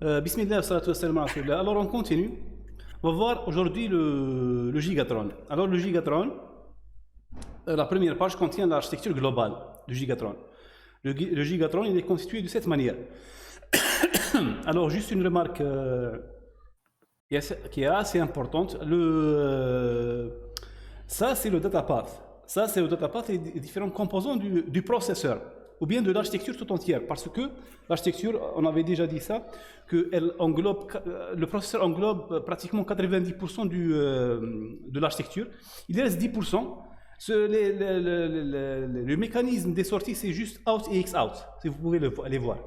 Bismillah, salatu wassalam ala rasulillah. Alors on continue. On va voir aujourd'hui le Gigatron. Alors le Gigatron, la première page contient l'architecture globale du Gigatron. Le Gigatron, il est constitué de cette manière. Alors juste une remarque qui est assez importante. Ça c'est le data path. Ça c'est le data path et les différents composants du processeur ou bien de l'architecture tout entière, parce que l'architecture, on avait déjà dit ça, que le processeur englobe pratiquement 90% de l'architecture. Il reste 10%. Le mécanisme des sorties, c'est juste out et x out, si vous pouvez aller voir.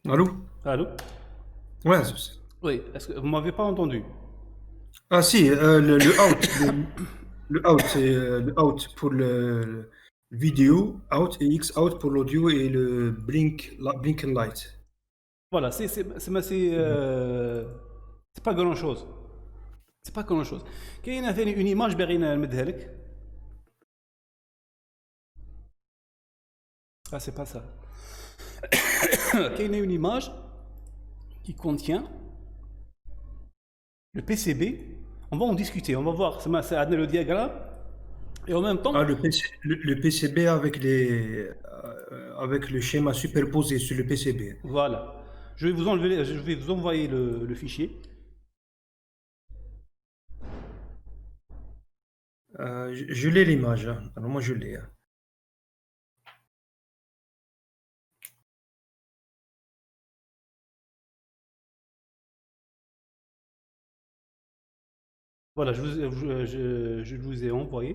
Allô? Allô? Ouais. Oui, est-ce que vous m'avez pas entendu? Ah si, le out, le out, c'est le out pour le vidéo, out et X out pour l'audio et le blink and light. Voilà, c'est pas grand chose. C'est pas grand chose. كاينه ثاني une image باغي نمدها لك. Ah, c'est pas ça. كاينه une image qui contient le PCB. On va en discuter, on va voir. C'est le diagramme. Et en même temps. Ah, le PCB avec le schéma superposé sur le PCB. Voilà. Je vais vous envoyer le fichier. Je l'ai l'image. Hein. Alors moi je l'ai. Hein. Voilà, je vous ai envoyé.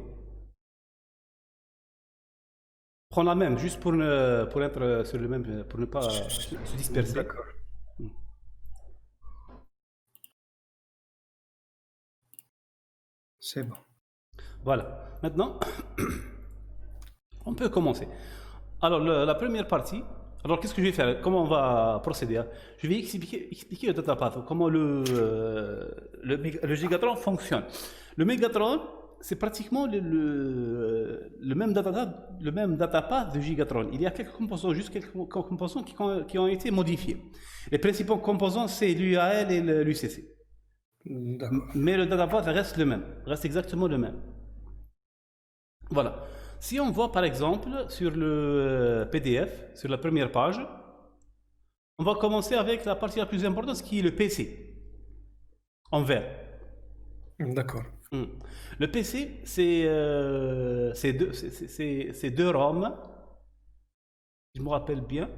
Prends la même, juste pour être sur le même, pour ne pas se disperser. D'accord. C'est bon. Voilà. Maintenant, on peut commencer. Alors, la première partie. Alors, qu'est-ce que je vais faire? Comment on va procéder? Je vais expliquer le data path, comment le Gigatron fonctionne. Le Megatron, c'est pratiquement le même data path de Gigatron. Il y a quelques composants, juste quelques composants qui ont été modifiés. Les principaux composants, c'est l'UAL et l'UCC. Mais le data path reste le même, reste exactement le même. Voilà. Si on voit par exemple sur le PDF, sur la première page, on va commencer avec la partie la plus importante, qui est le PC, en vert. D'accord. Le PC, c'est deux ROM, je me rappelle bien.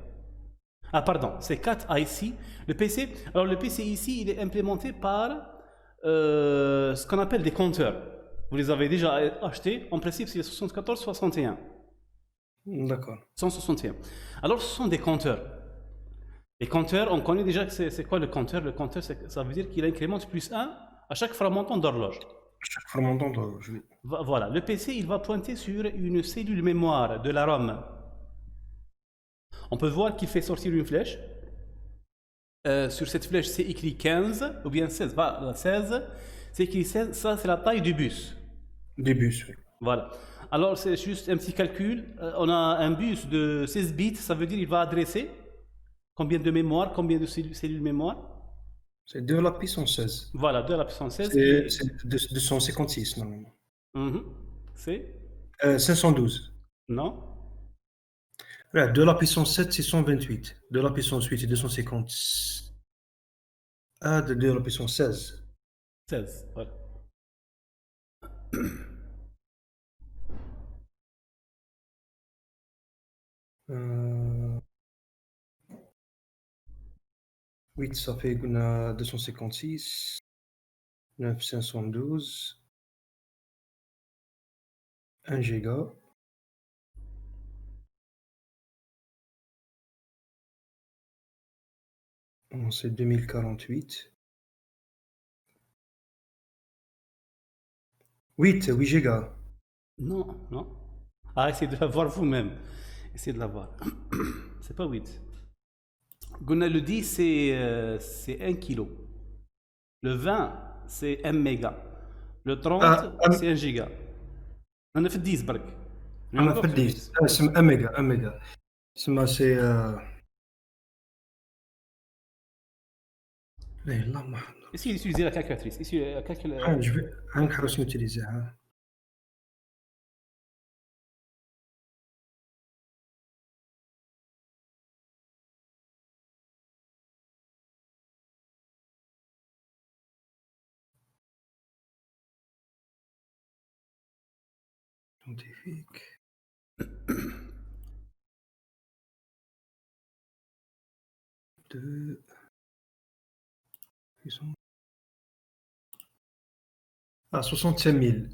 Ah pardon, c'est 4 IC. Le PC, alors le PC ici, il est implémenté par ce qu'on appelle des compteurs. Vous les avez déjà achetés. En principe, c'est 74-61. D'accord. 161. Alors, ce sont des compteurs. Les compteurs, on connaît déjà que c'est quoi le compteur? Le compteur, ça veut dire qu'il incrémente plus 1 à chaque fragmentant d'horloge. Chaque fragmentant d'horloge, oui. Voilà. Le PC, il va pointer sur une cellule mémoire de la ROM. On peut voir qu'il fait sortir une flèche. Sur cette flèche, c'est écrit 15 ou bien 16. Voilà, 16. C'est écrit 16. Ça, c'est la taille du bus. Des bus, oui. Voilà. Alors, c'est juste un petit calcul. On a un bus de 16 bits, ça veut dire qu'il va adresser combien de mémoire, combien de cellules mémoire? C'est 2 à la puissance 16. Voilà, 2 à la puissance 16. C'est 256, normalement. C'est 512. Non. Voilà, 2 à la puissance 7, c'est 128. 2 à la puissance 8, c'est 250. Ah, de 2 à la puissance 16. 16, voilà. Oui, ça fait 256, 9, 512, 1 giga. C'est 2048. 8 gigas. Non, non. Ah, essayez de la voir vous-même. Essayez de la voir. C'est pas 8. Gunnar le 10, c'est 1 kilo. Le 20, c'est 1 méga. Le 30, c'est 1 giga. انا في الديز برك. انا في الديس اسم اميجا اسمها سي لا لا ما Essayez d'utiliser la calculatrice. Essayez la je vais نحاول نوتيليزيها scientifique de puissance 65 000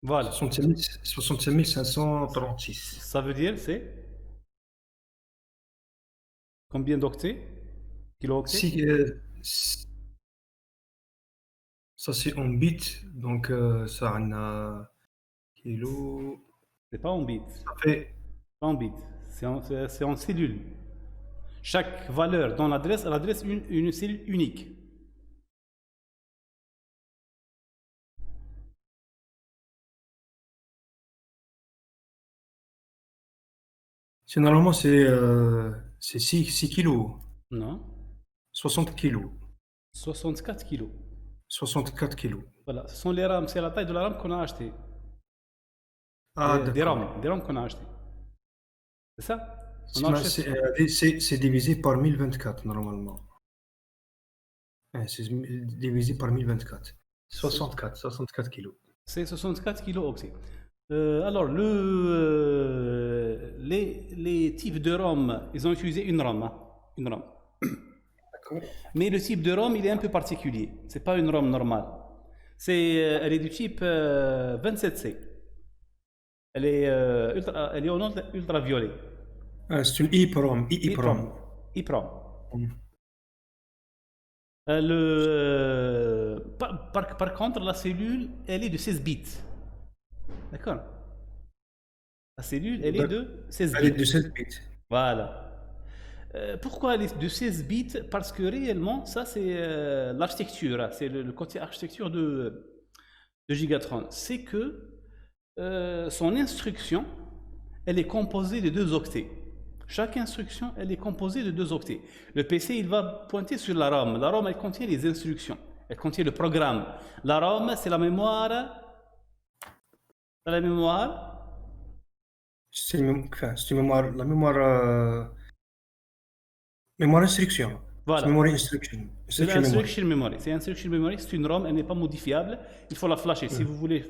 Voilà. 65 536 Ça veut dire c'est combien d'octets? Kilo-octets? si ça c'est en bits donc ça en a kilo C'est pas en bits. ça fait Pas en bits. C'est en cellules. Chaque valeur dans l'adresse, elle adresse une cellule unique. normalement c'est 6 kilos Non. 60 kilos 64 kilos. 64 kilos. Voilà. Ce sont les rames. C'est la taille de la rame qu'on a acheté. Ah, Des d'accord. rames. Des rames qu'on a acheté. C'est ça? On a acheté. C'est divisé par 1024 normalement. C'est divisé par 1024. 64 kilos. C'est 64 kilos octets. Alors, les types de ROM, ils ont utilisé une ROM. Hein, une ROM. D'accord. Mais le type de ROM, il est un peu particulier. C'est pas une ROM normale. Elle est du type 27C. Elle est en ultraviolet. Ah, c'est une EEPROM. EEPROM. EEPROM. Par contre, la cellule, elle est de 16 bits. D'accord? La cellule, elle est de 16 bits. Elle est de 16 bits. Voilà. Pourquoi elle est de 16 bits? Parce que réellement, ça c'est l'architecture, hein, c'est le côté architecture de Gigatron. C'est que son instruction, elle est composée de 2 octets. Chaque instruction, elle est composée de 2 octets. Le PC, il va pointer sur la RAM. La RAM, elle contient les instructions. Elle contient le programme. La RAM, c'est la mémoire. La mémoire. C'est une mémoire, la mémoire instruction. Voilà. Mémoire instruction. C'est l'instruction memory. C'est instruction memory, c'est une ROM, elle n'est pas modifiable. Il faut la flasher. Si vous voulez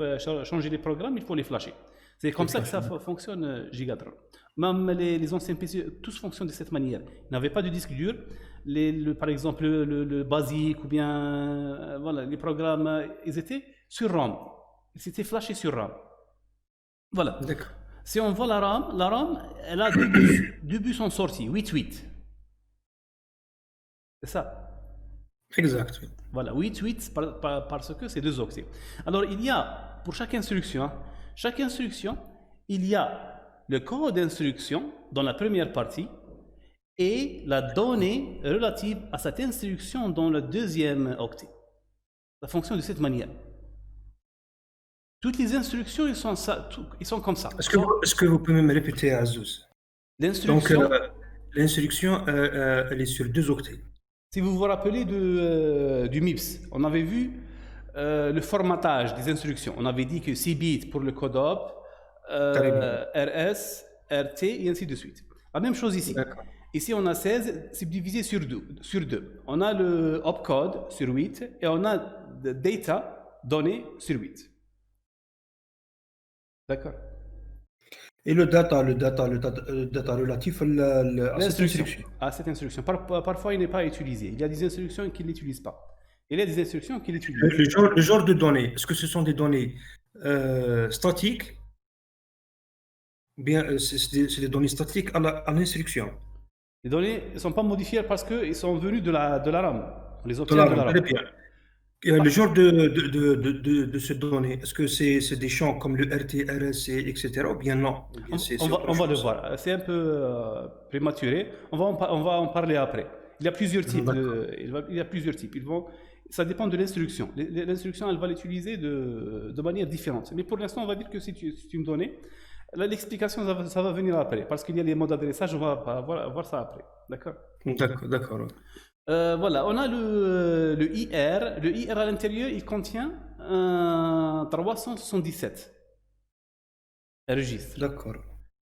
changer les programmes, il faut les flasher. C'est comme ça que ça fonctionne Gigatron. Même les anciens PC, tous fonctionnent de cette manière. Ils n'avaient pas de disque dur. Par exemple, le basique ou bien voilà, les programmes, ils étaient sur RAM. Ils étaient flashés sur RAM. Voilà. D'accord. Si on voit la RAM, elle a deux bus en sortie, 8-8. C'est ça. Exact. Voilà, 8-8 parce que c'est 2 octets. Alors, il y a, pour chaque instruction, il y a le code d'instruction dans la première partie et la donnée relative à cette instruction dans le deuxième octet. Ça fonctionne de cette manière. Toutes les instructions, ils sont comme ça. Est-ce que vous pouvez me répéter, Azouz? L'instruction. Donc, l'instruction, elle est sur 2 octets. Si vous vous rappelez du MIPS, on avait vu le formatage des instructions. On avait dit que 6 bits pour le code op, RS, RT et ainsi de suite. La même chose ici. Ici, on a 16, c'est divisé sur 2. On a le opcode sur 8 et on a le data donné sur 8. D'accord. Et le data relatif à cette instruction. À cette instruction. Parfois, il n'est pas utilisé. Il y a des instructions qui ne l'utilisent pas. Il y a des instructions qui l'utilisent. Le genre de données, est-ce que ce sont des données statiques? Bien, c'est des données statiques à l'instruction. Les données ne sont pas modifiées parce qu'ils sont venus de la RAM. On les obtient de la RAM. Le genre de ces données, est-ce que c'est des champs comme le RT, RS, etc. ou bien non? On va le voir. C'est un peu prématuré. On va en parler après. Il y a plusieurs types. ça dépend de l'instruction. L'instruction, elle va l'utiliser de manière différente. Mais pour l'instant, on va dire que c'est une donnée. Là, l'explication, ça va venir après, parce qu'il y a les modes d'adressage, on va voir ça après. D'accord? D'accord. Ouais. Voilà, on a le IR. Le IR à l'intérieur, il contient un 377 registres. D'accord.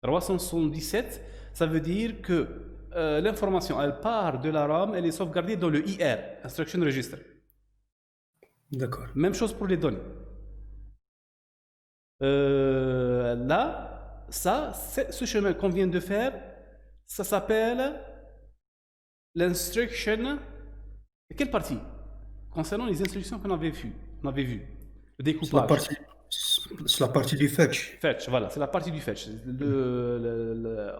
377, ça veut dire que l'information, elle part de la RAM, elle est sauvegardée dans le IR, Instruction Register. D'accord. Même chose pour les données. Là, ce chemin qu'on vient de faire, ça s'appelle l'instruction. Quelle partie? Concernant les instructions qu'on avait vues. Le découpage. C'est la partie du fetch. Fetch, voilà, c'est la partie du fetch. Le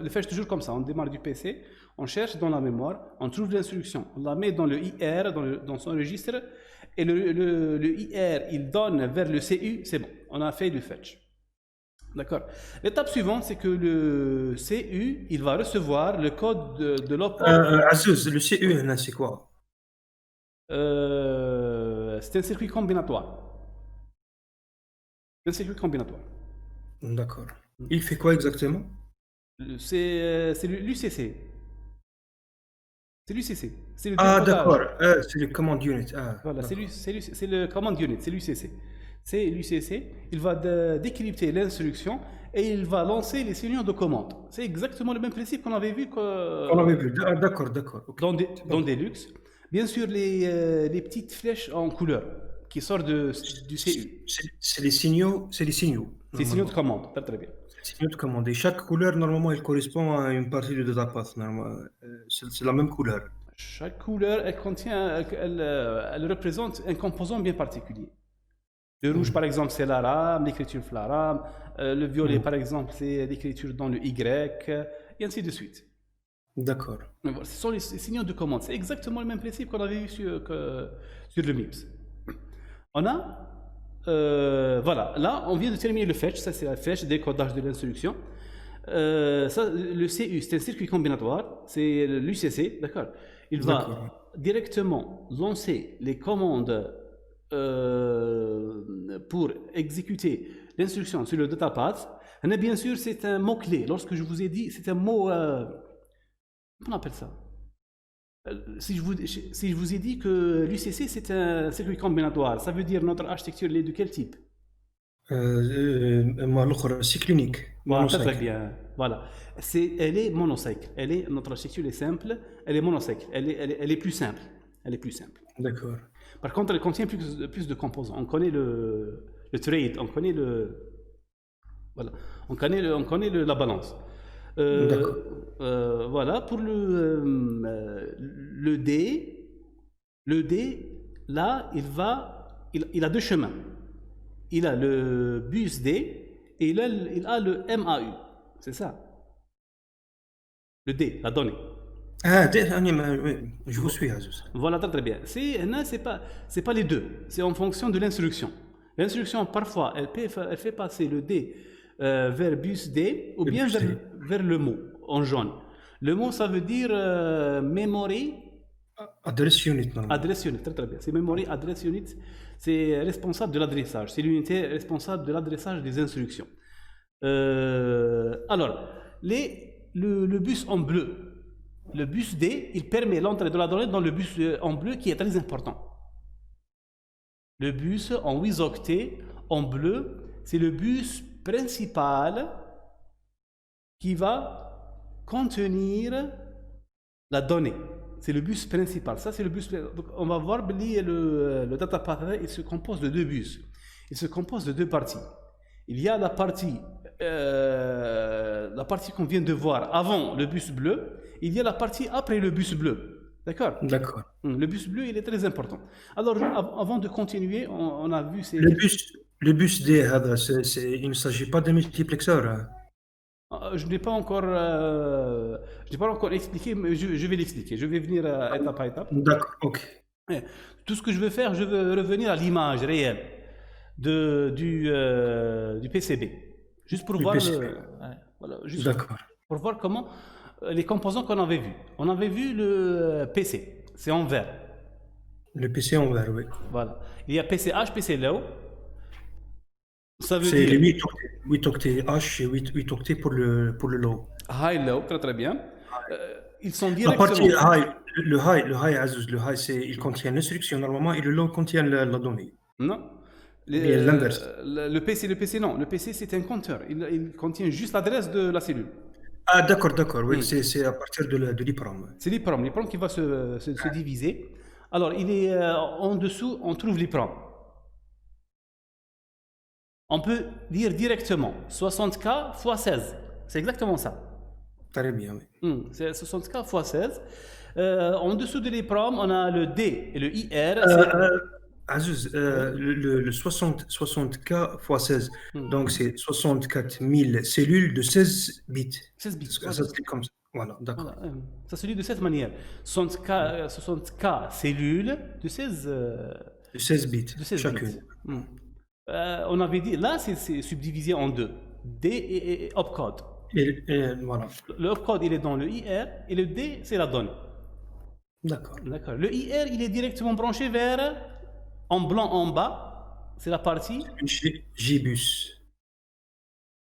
fetch toujours comme ça, on démarre du PC, on cherche dans la mémoire, on trouve l'instruction, on la met dans le IR, dans son registre, et le IR, il donne vers le CU, c'est bon, on a fait le fetch. D'accord. L'étape suivante, c'est que le CU, il va recevoir le code de l'opération. Azouz, le CU, là, c'est quoi? C'est un circuit combinatoire. Un circuit combinatoire. D'accord. Il fait quoi exactement? C'est l'UCC. C'est l'UCC. C'est le Ah, décodage. d'accord. C'est le command unit. Ah, Voilà, d'accord. c'est le command unit, c'est l'UCC. C'est l'UCC, il va décrypter l'instruction et il va lancer les signaux de commande. C'est exactement le même principe qu'on avait vu On avait vu. Ah, d'accord. Ok. dans Deluxe. Bien sûr, les petites flèches en couleur qui sortent du CU. C'est les signaux. C'est les signaux de commande, très bien. Les signaux de commande. Et chaque couleur, normalement, elle correspond à une partie du data path. C'est la même couleur. Chaque couleur, elle représente un composant bien particulier. Le rouge, par exemple, c'est la RAM, l'écriture de la RAM. Le violet, par exemple, c'est l'écriture dans le Y, et ainsi de suite. D'accord. Ce sont les signaux de commande. C'est exactement le même principe qu'on avait vu sur le MIPS. On a, voilà, là, on vient de terminer le fetch. Ça, c'est la fetch, décodage de l'instruction. Le CU, c'est un circuit combinatoire, c'est l'UCC, d'accord. Il va directement lancer les commandes pour exécuter l'instruction sur le datapath. Et bien sûr, c'est un mot-clé. Lorsque je vous ai dit, c'est un mot... comment on appelle ça? Si je vous ai dit que l'UCC, c'est un circuit combinatoire, ça veut dire notre architecture, elle est de quel type? Cyclonique. Voilà, très bien. Voilà. Elle est monocycle. Notre architecture est simple, elle est monocycle. Elle est plus simple. D'accord. Par contre, elle contient plus de composants. On connaît le trade, on connaît la balance. Voilà, pour le D, là, il a deux chemins. Il a le bus D et il a le MAU. C'est ça. Le D, la donnée. Ah, je vous suis, Azouz. Voilà, très bien. C'est pas les deux. C'est en fonction de l'instruction. L'instruction, parfois, elle fait passer le D vers bus D ou bien vers le mot en jaune. Le mot, ça veut dire memory. Address unit, normalement. Address unit, très bien. C'est memory address unit. C'est responsable de l'adressage. C'est l'unité responsable de l'adressage des instructions. Alors, le bus en bleu. Le bus D, il permet l'entrée de la donnée dans le bus en bleu qui est très important. Le bus en 8 octets en bleu, c'est le bus principal qui va contenir la donnée. C'est le bus principal. Ça, c'est le bus. Donc, on va voir le data path, il se compose de deux bus. Il se compose de deux parties. Il y a la partie qu'on vient de voir avant le bus bleu. Il y a la partie après le bus bleu. D'accord? D'accord. Le bus bleu, il est très important. Alors, avant de continuer, on a vu... Le bus D, il ne s'agit pas de multiplexeur. Hein. Je n'ai pas encore expliqué, mais je vais l'expliquer. Je vais venir étape par étape. D'accord, ok. Tout ce que je veux faire, je veux revenir à l'image réelle du PCB. Juste pour voir pour voir comment les composants qu'on avait vus. On avait vu le PC, c'est en vert. Le PC en vert, oui. Voilà. Il y a PCH, PC Low. Ça veut C'est dire les 8 octets H et 8 octets pour le low. high, low, très très bien. Ils sont La partie directement. high, le high, Azouz, le high, il contient l'instruction normalement et le low contient la donnée. Non. Ou bien l'inverse. Le PC, non. Le PC, c'est un compteur. Il contient juste l'adresse de la cellule. Ah, d'accord, oui, Hmm. c'est à partir de l'EEPROM. C'est l'EEPROM. L'EEPROM qui va se diviser. Alors, il est en dessous, on trouve l'EEPROM. On peut dire directement 60K fois 16. C'est exactement ça. Très bien, oui. C'est 60K fois 16. En dessous de l'EEPROM, on a le D et le IR. Azouz, Oui. le 60K fois 16, Hmm. donc c'est 64 000 cellules de 16 bits. 16 bits, Ça voilà. s'écrit comme ça. Voilà, d'accord. Voilà, ça se lit de cette manière. 60K cellules de 16, De 16 bits, de 16 bits. chacune. On avait dit, là, c'est subdivisé en deux. D et opcode. Et voilà, Le opcode, il est dans le IR et le D, c'est la donnée. d'accord. D'accord. Le IR, il est directement branché vers, en blanc en bas, c'est la partie, JBus.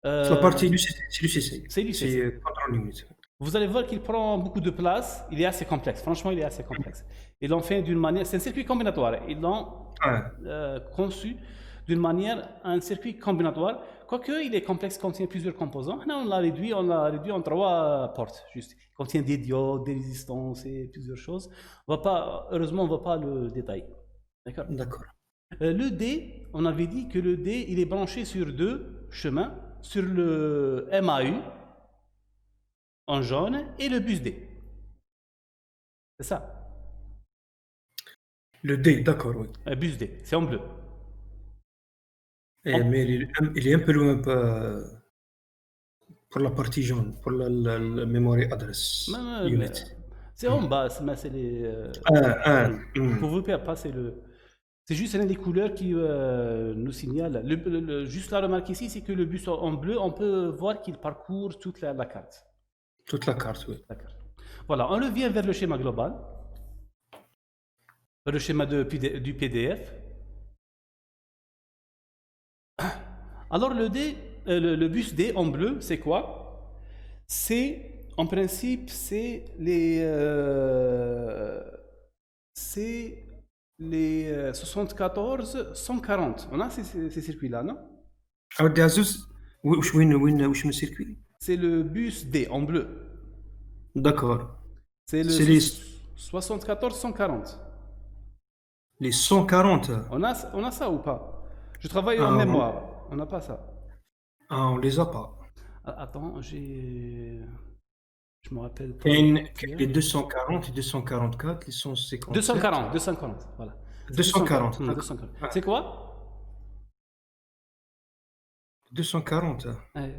C'est la euh, partie l'UCC. C'est l'UCC. c'est C'est l'UCC. Control Unit. Vous allez voir qu'il prend beaucoup de place. Il est assez complexe. Franchement, il est assez complexe. Ils l'ont fait d'une manière. C'est un circuit combinatoire. Ils l'ont Ah, conçu d'une manière, un circuit combinatoire. Quoique, il est complexe, contient plusieurs composants. Là, on l'a réduit en 3 portes. Juste. Il contient des diodes, des résistances et plusieurs choses. On va pas, heureusement, on ne va pas le détailler. D'accord. d'accord. Le D, on avait dit que le D, il est branché sur 2 chemins, sur le MAU en jaune et le bus D. C'est ça. Le D, d'accord, oui. Bus D, c'est en bleu. Mais il est un peu loin pour la partie jaune, pour la memory address unit. C'est en bas, mais c'est les. Vous pouvez passer le. C'est juste l'une des couleurs qui nous signale. Juste la remarque ici, c'est que le bus en bleu, on peut voir qu'il parcourt toute la carte. Toute la carte, oui. D'accord. Voilà, on revient vers le schéma global, vers le schéma du PDF. Alors le bus D en bleu, c'est quoi? C'est, en principe, c'est les 74 140. On a ces circuits-là, non? Alors, Azouz, وش من circuit? C'est le bus D en bleu. D'accord. C'est le C'est les 74 140. 140. On a ça ou pas? Je travaille en Ah, mémoire. On n'a pas ça. on les a pas. Attends, je me rappelle pas. Les 240 et 244, les 157. 240, voilà. 240, 240. d'accord. C'est quoi? 240. Ouais.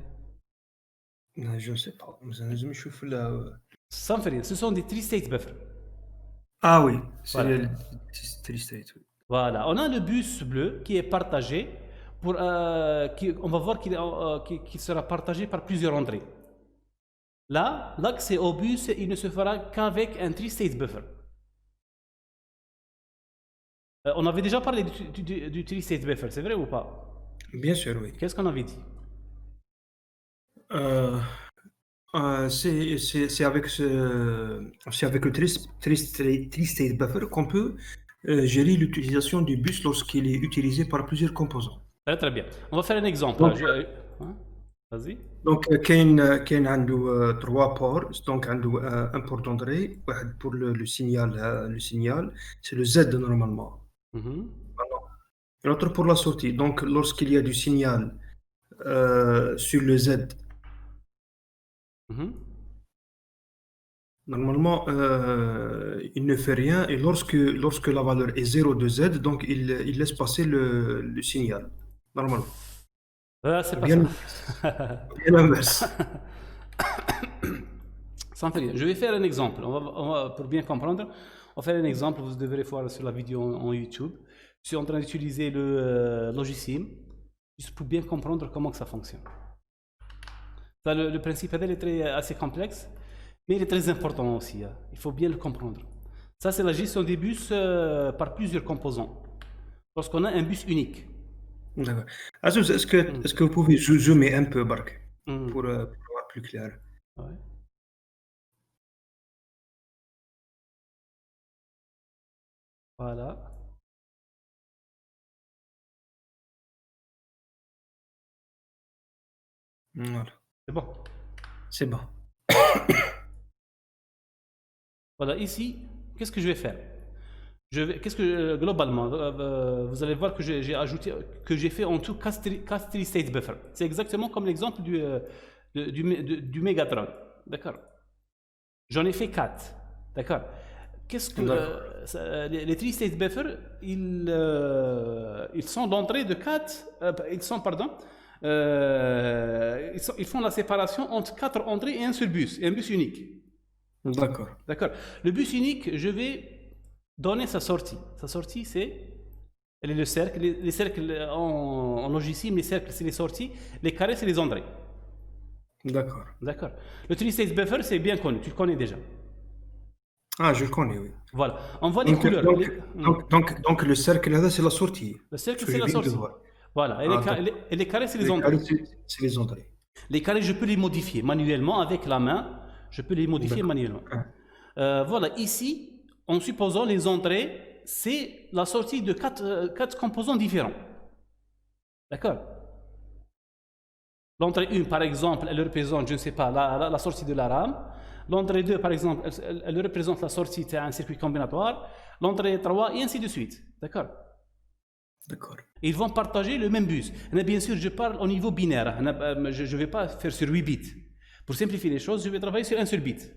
Je ne sais pas. لازم نشوف لا. Ça me fait rien. Ce sont des tri-state buffers. Ah oui, c'est Voilà. le Tri-State. Oui. Voilà. On a le bus bleu qui est partagé pour, on va voir qu'il sera partagé par plusieurs entrées. Là, l'accès au bus, il ne se fera qu'avec un tri-state buffer. On avait déjà parlé du tri-state buffer, c'est vrai ou pas? Bien sûr, oui. Qu'est-ce qu'on avait dit? C'est avec le Tri-State Buffer qu'on peut gérer l'utilisation du bus lorsqu'il est utilisé par plusieurs composants. Très, très bien. On va faire un exemple. Donc, Hein? Vas-y. Donc كاين عنده 3 ports, donc عنده un port d'entrée واحد pour le signal, c'est le Z normalement. Mhm. Et l'autre pour la sortie. Donc lorsqu'il y a du signal sur le Z, Mhm. normalement il ne fait rien, et lorsque la valeur est 0 de Z, donc il laisse passer le signal, normalement. C'est Ou pas bien, ça. ou bien l'inverse. Ça me fait rire. Je vais faire un exemple. Pour bien comprendre, on va faire un exemple. Vous devrez voir sur la vidéo en YouTube. Je suis en train d'utiliser le logiciel juste pour bien comprendre comment que ça fonctionne. Ça, le principe est assez complexe, mais il est très important aussi. Hein. Il faut bien le comprendre. Ça, c'est la gestion des bus par plusieurs composants. Lorsqu'on a un bus unique. D'accord. Azouz, est-ce que vous pouvez zoomer un peu, Bark, pour voir plus clair? Ouais. Voilà. Voilà. C'est bon. C'est bon. Voilà, ici, qu'est-ce que je vais faire? Qu'est-ce que globalement, vous allez voir que j'ai ajouté, que j'ai fait en tout 4 state buffer. C'est exactement comme l'exemple du Megatron. D'accord. J'en ai fait 4. D'accord. Qu'est-ce que les 3 state buffer, ils sont d'entrée de 4, ils sont, pardon, ils font la séparation entre 4 entrées et un seul bus, et un bus unique. D'accord. D'accord. Le bus unique, je vais donner sa sortie. Sa sortie, elle est le cercle. Les cercles en logiciel, les cercles, c'est les sorties. Les carrés, c'est les entrées. D'accord. D'accord. Le three-state buffer, c'est bien connu. Tu le connais déjà. Ah, je le connais, oui. Voilà. On voit les couleurs. Donc, le cercle là, c'est la sortie. Le cercle, c'est la sortie. Voilà. Et les carrés, c'est les Les entrées. carrés, c'est les entrées. Les carrés, je peux les modifier manuellement avec la main. Je peux les modifier manuellement. Voilà. Ici, en supposant les entrées, c'est la sortie de 4 composants différents. D'accord. L'entrée 1, par exemple, elle représente, je ne sais pas, la sortie de la RAM. L'entrée 2, par exemple, elle représente la sortie d'un circuit combinatoire. L'entrée 3, et ainsi de suite. D'accord. D'accord. Ils vont partager le même bus. Bien sûr, je parle au niveau binaire. Je ne vais pas faire sur 8 bits. Pour simplifier les choses, je vais travailler sur un seul bit.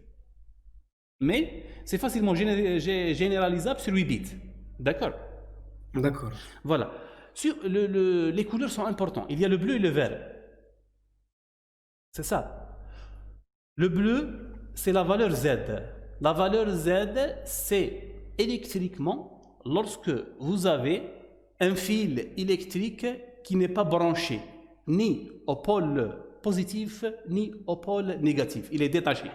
Mais c'est facilement généralisable sur 8 bits. D'accord. D'accord. Voilà. Les couleurs sont importantes. Il y a le bleu et le vert. C'est ça. Le bleu, c'est la valeur Z. La valeur Z, c'est électriquement lorsque vous avez un fil électrique qui n'est pas branché ni au pôle positif ni au pôle négatif. Il est détaché.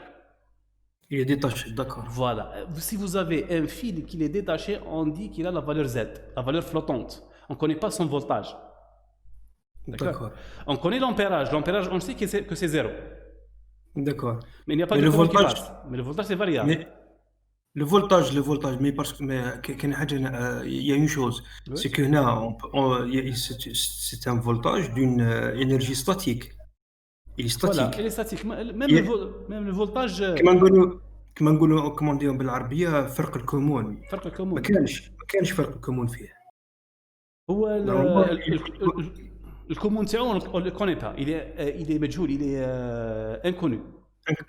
Il est détaché, d'accord. Voilà. Si vous avez un fil qui est détaché, on dit qu'il a la valeur Z, la valeur flottante. On ne connaît pas son voltage. D'accord. On connaît l'ampérage. L'ampérage, on sait que c'est 0. D'accord. Mais il n'y a pas de courant qui passe. Mais le voltage, c'est variable. Mais le voltage, mais parce que il y a une chose, oui. C'est que là, c'est un voltage d'une énergie statique. Il est statique. Voilà, il est statique. Même le voltage. كما نقولوا كومونديو بالعربيه فرق الكمون. فرق الكمون. ما كانش فرق الكمون فيه. هو الكمون تاعو on le connaît pas. Il est مجهول, il est inconnu.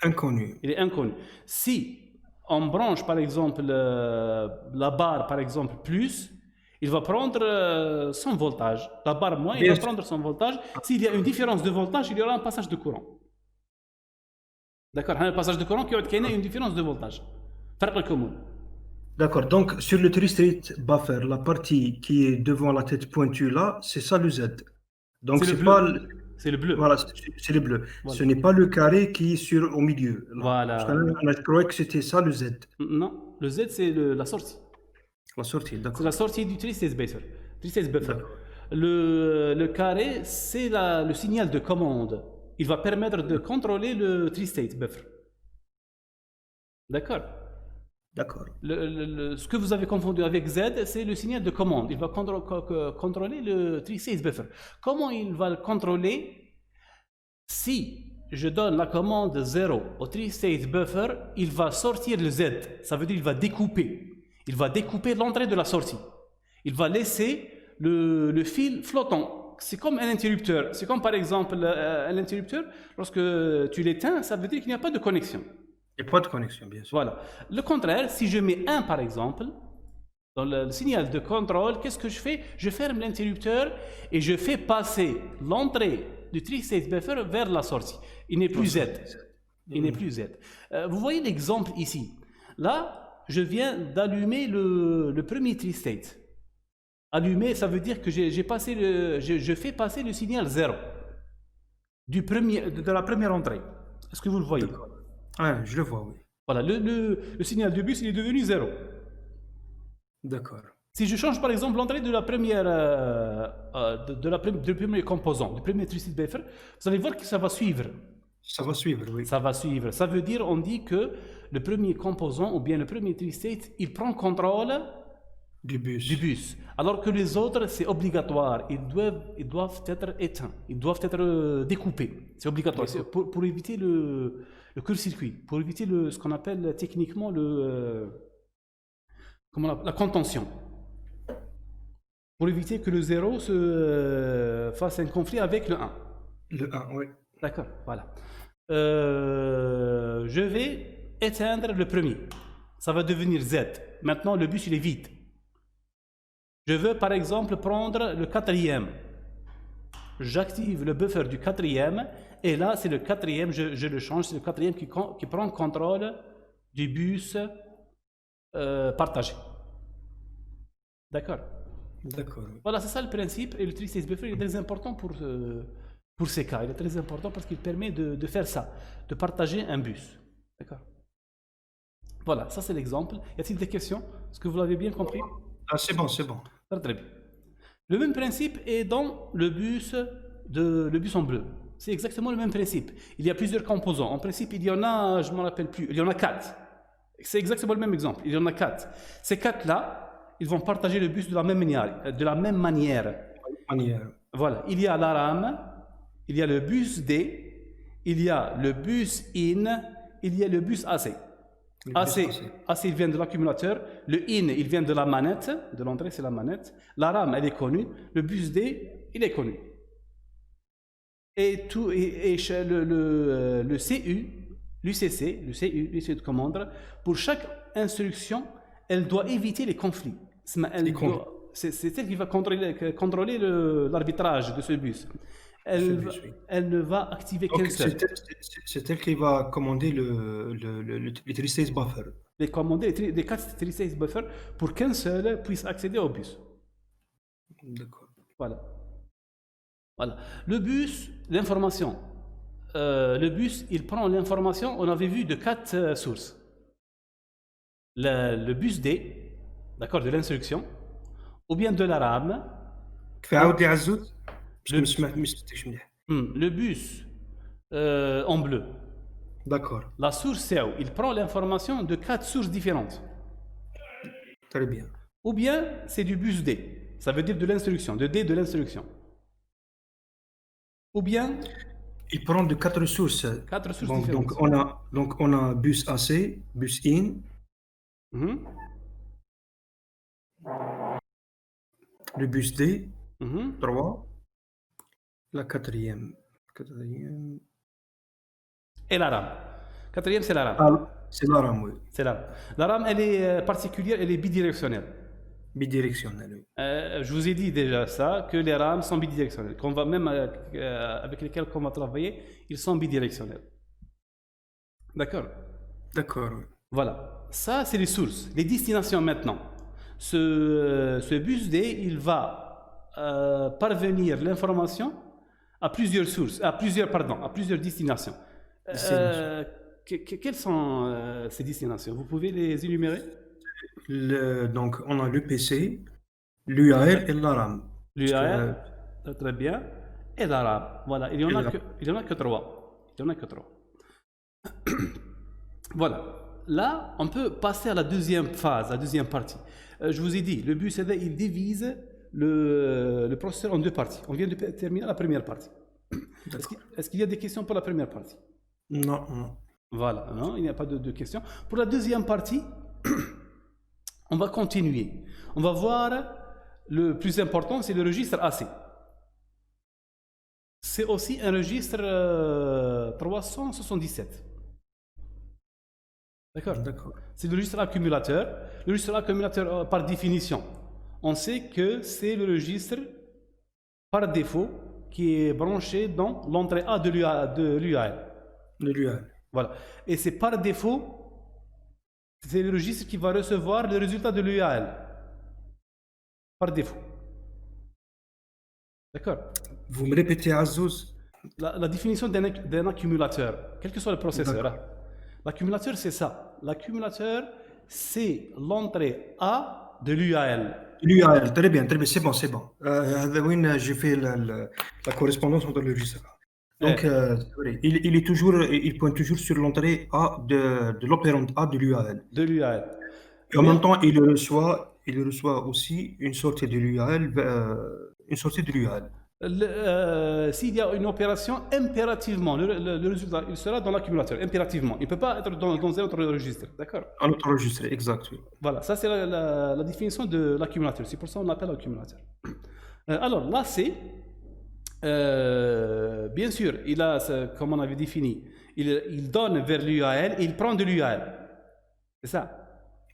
Inconnu. Il est inconnu. Si on branche par exemple la barre par exemple plus, il va prendre son voltage. La barre moins, il va prendre son voltage. S'il y a une différence de voltage, il y aura un passage de courant. D'accord, un passage de courant qui a une différence de voltage. فرق الكمون. D'accord, donc sur le three-state buffer, la partie qui est devant la tête pointue là, c'est ça le Z. Donc c'est pas c'est le bleu. Voilà, c'est le bleu. Voilà. Ce n'est pas le carré qui est au milieu. Voilà. Je croyais que c'était ça le Z. Non, le Z c'est la sortie. La sortie, d'accord. C'est la sortie du three-state buffer. Le carré, c'est le signal de commande. Il va permettre de contrôler le three-state buffer. D'accord. D'accord. Ce que vous avez confondu avec Z, c'est le signal de commande. Il va contrôler le three-state buffer. Comment il va le contrôler? Si je donne la commande 0 au three-state buffer, il va sortir le Z. Ça veut dire qu'il va découper. Il va découper l'entrée de la sortie. Il va laisser le fil flottant. C'est comme un interrupteur. C'est comme par exemple un interrupteur. Lorsque tu l'éteins, ça veut dire qu'il n'y a pas de connexion. Il n'y a pas de connexion, bien sûr. Voilà. Le contraire, si je mets 1 par exemple, dans le signal de contrôle, qu'est-ce que je fais? Je ferme l'interrupteur et je fais passer l'entrée du three-state buffer vers la sortie. Il n'est plus Z. Il n'est plus Z. Vous voyez l'exemple ici. Là, je viens d'allumer le premier three-state. Allumer, ça veut dire que je fais passer le signal 0 de la première entrée. Est-ce que vous le voyez? Ah, je le vois, oui. Voilà, le signal de bus il est devenu 0. D'accord. Si je change par exemple l'entrée de la première, du premier composant, du premier twisted buffer, vous allez voir que ça va suivre. Ça va suivre, oui. Ça va suivre. Ça veut dire, on dit que le premier composant ou bien le premier twisted, il prend contrôle Du bus. du bus. Alors que les autres, c'est obligatoire. Ils doivent être éteints. Ils doivent être découpés. C'est obligatoire. C'est pour éviter le court-circuit. Pour éviter ce qu'on appelle techniquement la contention. Pour éviter que le 0 se fasse un conflit avec le 1. Le 1, oui. D'accord, voilà. Je vais éteindre le premier. Ça va devenir Z. Maintenant, le bus, il est vide. Je veux, par exemple, prendre le quatrième. J'active le buffer du quatrième. Et là, c'est le quatrième, je le change. C'est le quatrième qui prend contrôle du bus partagé. D'accord? D'accord. Voilà, c'est ça le principe. Et le twisted buffer est très important pour ces cas. Il est très important parce qu'il permet de faire ça, de partager un bus. D'accord? Voilà, ça c'est l'exemple. Y a-t-il des questions? Est-ce que vous l'avez bien compris? Ah, c'est bon, c'est bon. Très bien. Le même principe est dans le bus en bleu. C'est exactement le même principe. Il y a plusieurs composants. En principe, il y en a, je ne me rappelle plus, il y en a 4. C'est exactement le même exemple. Il y en a 4. Ces 4-là, ils vont partager le bus de la même manière. Voilà. Il y a la rame, il y a le bus D, il y a le bus IN, il y a le bus AC. AC, il vient de l'accumulateur. Le IN, il vient de la manette. De l'entrée, c'est la manette. La RAM, elle est connue. Le bus D, il est connu. Et le CU, l'UCC, l'UCC de commande, pour chaque instruction, elle doit éviter les conflits. C'est elle qui va contrôler l'arbitrage de ce bus. Elle ne va activer qu'un seul. C'est elle qui va commander le twisted buffer. Les 4 twisted buffers pour qu'un seul puisse accéder au bus. D'accord. Voilà. Le bus, l'information. Le bus, il prend l'information, on avait vu, de 4 sources. Le bus D, d'accord, de l'instruction, ou bien de la RAM. Le bus en bleu. D'accord. La source CO, il prend l'information de 4 sources différentes. Très bien. Ou bien c'est du bus D, ça veut dire de l'instruction, de D de l'instruction. Ou bien il prend de 4 sources. 4 sources différentes. Donc on a bus AC, bus IN. Le bus D, 3. La quatrième. Et la RAM. Quatrième, c'est la RAM. C'est la RAM, oui. C'est la RAM. La RAM, elle est particulière, elle est bidirectionnelle. Bidirectionnelle, oui. Je vous ai dit déjà ça, que les RAM sont bidirectionnelles. Même avec lesquels on va travailler, ils sont bidirectionnels. D'accord? D'accord, oui. Voilà. Ça, c'est les sources. Les destinations maintenant. Ce bus D, il va parvenir l'information à plusieurs sources, à plusieurs destinations. Quelles sont ces destinations? Vous pouvez les énumérer? Donc, on a l'UPC, l'UAL et la RAM. L'UAL, très bien, et la RAM. Voilà, il y en a que 3. Il y en a que 3. Voilà. Là, on peut passer à la deuxième phase, la deuxième partie. Je vous ai dit, le bus CD, il divise le processeur en 2 parties. On vient de terminer la première partie. Est-ce qu'il y a des questions pour la première partie? Non. Voilà, non, il n'y a pas de questions. Pour la deuxième partie, on va continuer. On va voir le plus important, c'est le registre AC. C'est aussi un registre 377. D'accord. C'est le registre accumulateur. Le registre accumulateur, par définition, on sait que c'est le registre par défaut qui est branché dans l'entrée A de l'UAL. Voilà. Et c'est par défaut, c'est le registre qui va recevoir le résultat de l'UAL. Par défaut. D'accord. Vous me répétez, Azouz? La définition d'un accumulateur, quel que soit le processeur. Hein. L'accumulateur, c'est ça. L'accumulateur, c'est l'entrée A de l'UAL. L'UAL, très bien, c'est bon, c'est bon. J'ai fait la correspondance entre le registre. Donc, c'est vrai, il pointe toujours sur l'entrée A de l'opérande A de l'UAL. De l'UAL. Et en même temps, il reçoit aussi une sortie de l'UAL, une sortie de l'UAL. S'il y a une opération, impérativement, le résultat il sera dans l'accumulateur, impérativement. Il ne peut pas être dans un autre registre, d'accord? Un autre registre, exact, oui. Voilà, ça c'est la définition de l'accumulateur. C'est pour ça qu'on l'appelle accumulateur. Alors, l'AC, bien sûr, il a, comme on avait défini, il donne vers l'UAL et il prend de l'UAL. C'est ça?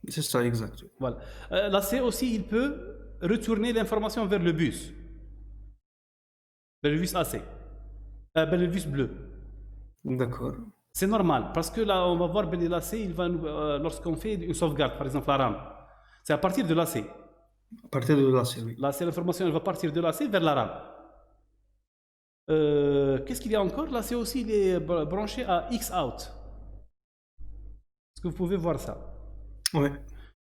C'est ça, exact. Voilà. L'AC aussi, il peut retourner l'information vers le bus. Vers le bus AC. Vers le bus bleu. D'accord. C'est normal, parce que là, on va voir ben, l'AC, il va lorsqu'on fait une sauvegarde, par exemple la RAM, c'est à partir de l'AC. À partir de l'AC, oui. L'AC, l'information, elle va partir de l'AC vers la RAM. Qu'est-ce qu'il y a encore? L'AC aussi, il est branché à X-out. Est-ce que vous pouvez voir ça? Ouais.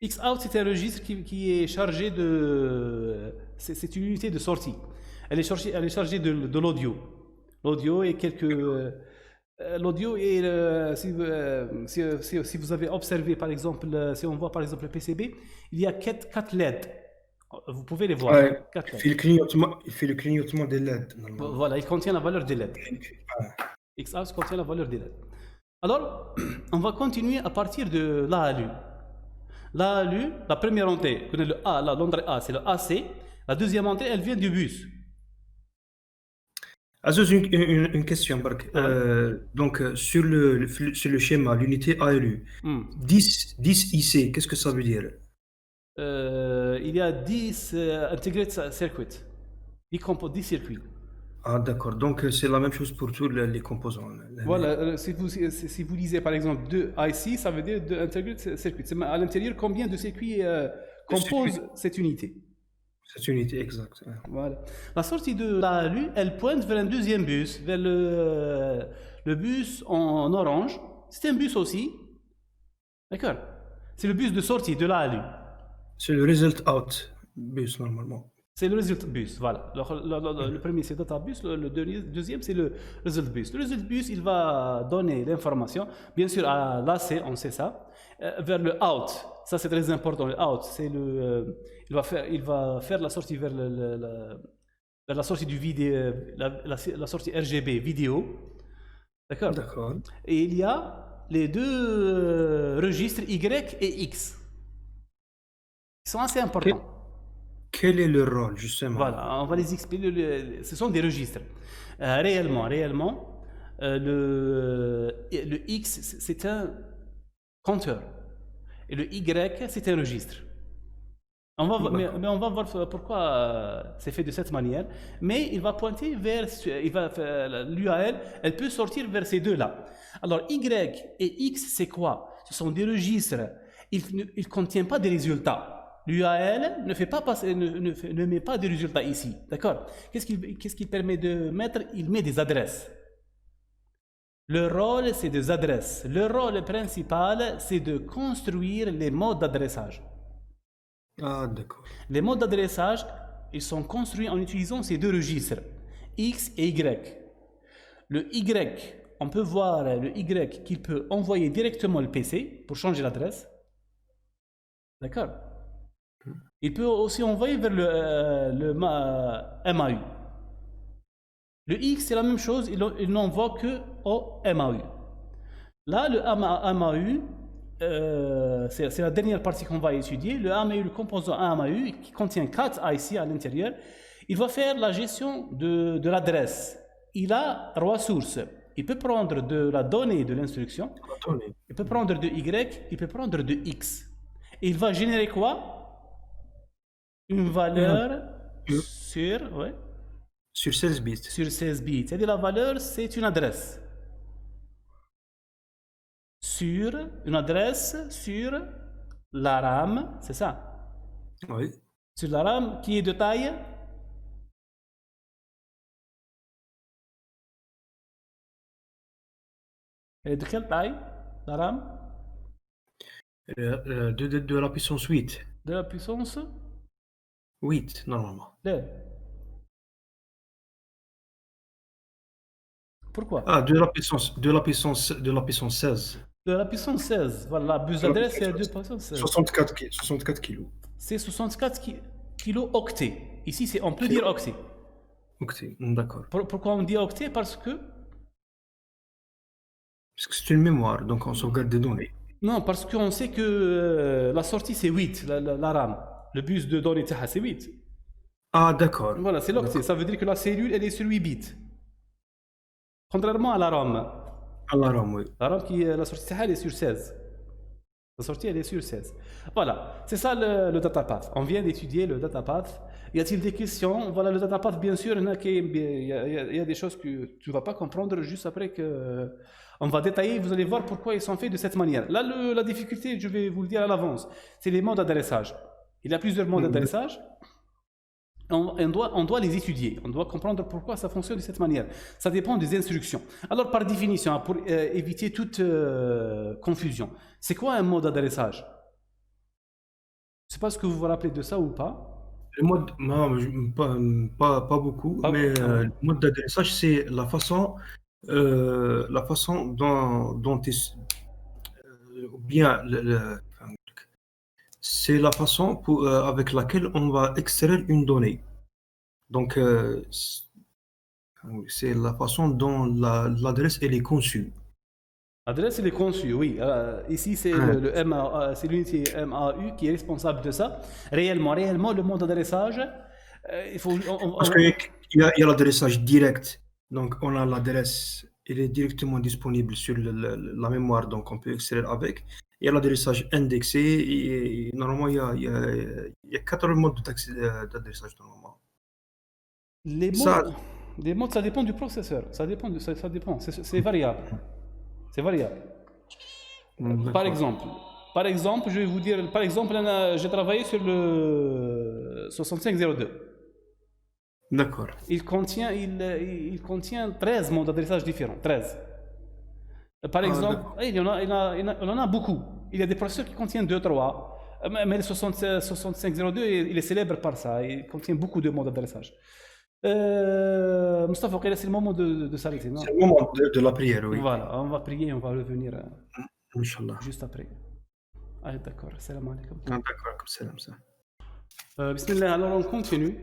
X-out, c'est un registre qui est chargé de... C'est une unité de sortie. Elle est chargée de l'audio. L'audio et quelques... L'audio est, si vous avez observé par exemple, si on voit par exemple le PCB, il y a 4 LED. Vous pouvez les voir. Ouais, il fait le clignotement des LED. Voilà, il contient la valeur des LED. X-out contient la valeur des LED. Alors, on va continuer à partir de l'ALU. L'ALU, la première entrée, le A, l'entrée A, c'est le AC. La deuxième entrée, elle vient du bus. Azouz, une question, Bark. Donc, sur le schéma, l'unité ALU, 10 IC, qu'est-ce que ça veut dire? Il y a 10 integrated circuits, 10 circuits. Ah, d'accord. Donc, c'est la même chose pour tous les composants. Voilà, si vous lisez par exemple 2 IC, ça veut dire 2 integrated circuits. À l'intérieur, combien de circuits composent cette unité? Cette unité, exact. Voilà. La sortie de l'ALU, elle pointe vers un deuxième bus, vers le bus en orange. C'est un bus aussi. D'accord? C'est le bus de sortie de l'ALU. C'est le result out bus, normalement. C'est le result bus, voilà. Le premier, c'est data bus. Le deuxième, c'est le result bus. Le result bus, il va donner l'information, bien sûr, à l'AC, on sait ça, vers le out. Ça, c'est très important. Le out, c'est il va faire la sortie vers la sortie du vidéo, la sortie RGB vidéo. D'accord? D'accord. Et il y a les deux registres Y et X. Ils sont assez importants. Quel est leur rôle, justement? Voilà, on va les expliquer. Ce sont des registres. Réellement, le X, c'est un compteur. Et le Y, c'est un registre. Mais on va voir pourquoi c'est fait de cette manière. Mais il va pointer vers... L'UAL, elle peut sortir vers ces deux-là. Alors, Y et X, c'est quoi? Ce sont des registres. Ils ne contiennent pas des résultats. L'UAL ne met pas de résultats ici. D'accord? Qu'est-ce qu'il permet de mettre? Il met des adresses. Le rôle, c'est des adresses. Le rôle principal, c'est de construire les modes d'adressage. Ah, d'accord. Les modes d'adressage, ils sont construits en utilisant ces deux registres, X et Y. Le Y, on peut voir le Y qu'il peut envoyer directement le PC pour changer l'adresse. D'accord? Il peut aussi envoyer vers le MAU. Le X, c'est la même chose, il n'envoie que au MAU. Là, le MAU, c'est la dernière partie qu'on va étudier. Le AMAU, le composant AMAU, qui contient 4 IC à l'intérieur, il va faire la gestion de l'adresse. Il a 3 sources. Il peut prendre de la donnée de l'instruction, il peut prendre de Y, il peut prendre de X. Et il va générer quoi? Une valeur sur... Ouais. Sur 16 bits. Sur 16 bits. C'est-à-dire la valeur, c'est une adresse. Une adresse sur la RAM, c'est ça? Oui. Sur la RAM qui est de taille? Et de quelle taille, la RAM? De la puissance 8. de la puissance 8 normalement. لا. Pourquoi? Ah, de la puissance 16. De la puissance 16. Voilà, la bus De la d'adresse, c'est puissance 2 16. puissance 16. 64 kilos. C'est 64 kilo-octets. Ici, on peut Kilo. dire octet. Octet, d'accord. Pourquoi on dit octet? Parce que... Parce que c'est une mémoire, donc on sauvegarde des données. Non, parce qu'on sait que la sortie, c'est 8, la RAM. Le bus de données, c'est 8. Ah, d'accord. Voilà, c'est l'octet. Ça veut dire que la cellule, elle est sur 8 bits. Contrairement à la RAM. À la RAM, oui. La RAM, la sortie, elle est sur 16. La sortie, elle est sur 16. Voilà, c'est ça le data path. On vient d'étudier le data path. Y a-t-il des questions? Voilà, le data path, bien sûr, il y a des choses que tu ne vas pas comprendre juste après que... On va détailler, vous allez voir pourquoi ils sont faits de cette manière. Là, la difficulté, je vais vous le dire à l'avance, c'est les modes d'adressage. Il y a plusieurs modes d'adressage. On doit les étudier, on doit comprendre pourquoi ça fonctionne de cette manière. Ça dépend des instructions. Alors, par définition, pour éviter toute confusion, c'est quoi un mode d'adressage? Je ne sais pas ce que vous vous rappelez de ça ou pas. Le mode, non, pas beaucoup, mais le mode d'adressage, c'est la façon dont ou bien c'est la façon avec laquelle on va extraire une donnée. Donc, c'est la façon dont l'adresse elle est conçue. L'adresse, elle est conçue, oui. Ici, c'est c'est l'unité MAU qui est responsable de ça. Réellement, le mode d'adressage, il faut... Parce qu'il y a l'adressage direct. Donc, on a l'adresse, elle est directement disponible sur la mémoire, donc on peut extraire avec. Il y a l'adressage indexé, et normalement, il y a 4 modes d'adressage, normalement. Les modes, ça dépend du processeur. Ça dépend. C'est variable. C'est variable. Par exemple, je vais vous dire, par exemple, j'ai travaillé sur le 6502. D'accord. Il contient 13 modes d'adressage différents. 13. Par exemple, il en a beaucoup. Il y a des processeurs qui contiennent 2, 3. Mais le 6502, il est célèbre par ça. Il contient beaucoup de modes d'adressage. Mustafa, c'est le moment de s'arrêter, non? C'est le moment de la prière, oui. Voilà, on va prier, on va revenir Inch'Allah. juste après. Ah, d'accord, salam alaikum. Ah, d'accord, comme salam, ça. Bismillah, alors on continue.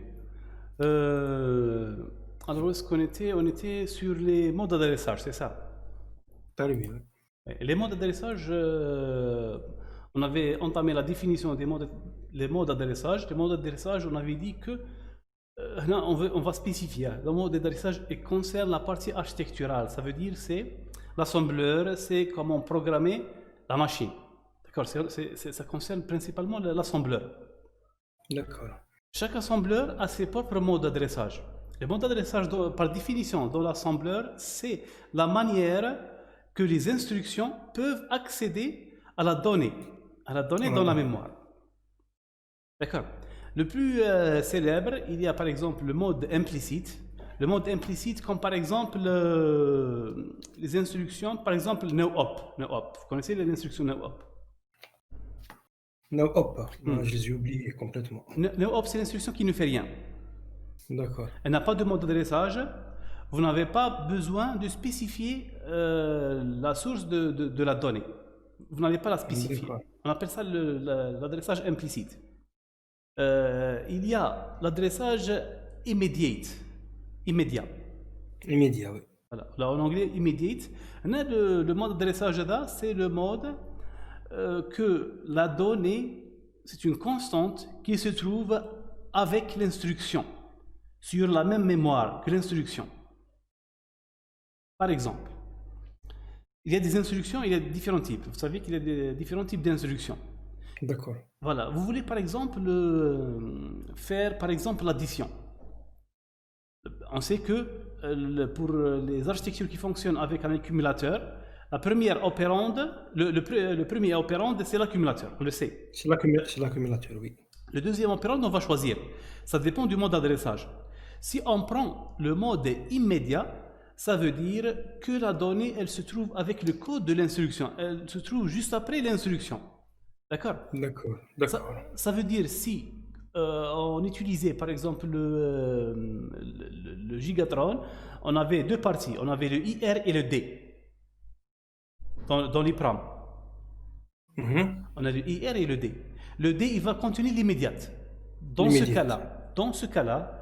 Alors, où est-ce qu'on était? On était sur les modes d'adressage, c'est ça? T'arrives, oui. Les modes d'adressage, on avait entamé la définition des modes d'adressage. Les modes d'adressage, on avait dit que non, on va spécifier. Le mode d'adressage concerne la partie architecturale. Ça veut dire c'est l'assembleur, c'est comment programmer la machine. D'accord, ça concerne principalement l'assembleur. D'accord. Chaque assembleur a ses propres modes d'adressage. Les modes d'adressage, par définition, dans l'assembleur, c'est la manière que les instructions peuvent accéder à la donnée dans la mémoire. D'accord. Le plus célèbre, il y a par exemple le mode implicite. Le mode implicite, comme par exemple les instructions, par exemple no-op. Vous connaissez les instructions no-op? No-op, je les ai oubliées complètement. No-op, c'est l'instruction qui ne fait rien. D'accord. Elle n'a pas de mode d'adressage. Vous n'avez pas besoin de spécifier la source de la donnée. Vous n'allez pas la spécifier. On appelle ça l'adressage implicite. Il y a l'adressage immédiat, oui. Voilà. Là, en anglais, immediate. Le mode d'adressage là, c'est le mode que la donnée, c'est une constante qui se trouve avec l'instruction, sur la même mémoire que l'instruction. Par exemple, il y a des instructions, il y a différents types. Vous savez qu'il y a différents types d'instructions. D'accord. Voilà, vous voulez par exemple faire par exemple l'addition. On sait que pour les architectures qui fonctionnent avec un accumulateur, la première opérande, le premier opérande, c'est l'accumulateur, on le sait. C'est l'accumulateur, oui. Le deuxième opérande, on va choisir. Ça dépend du mode d'adressage. Si on prend le mode immédiat, ça veut dire que la donnée, elle se trouve avec le code de l'instruction. Elle se trouve juste après l'instruction. D'accord? D'accord, Ça, d'accord. ça veut dire si on utilisait par exemple le gigatron, on avait deux parties, on avait le IR et le D dans l'IPRAM. Mhm. On a le IR et le D. Le D, il va contenir l'immédiate. L'immédiate. Dans ce cas-là,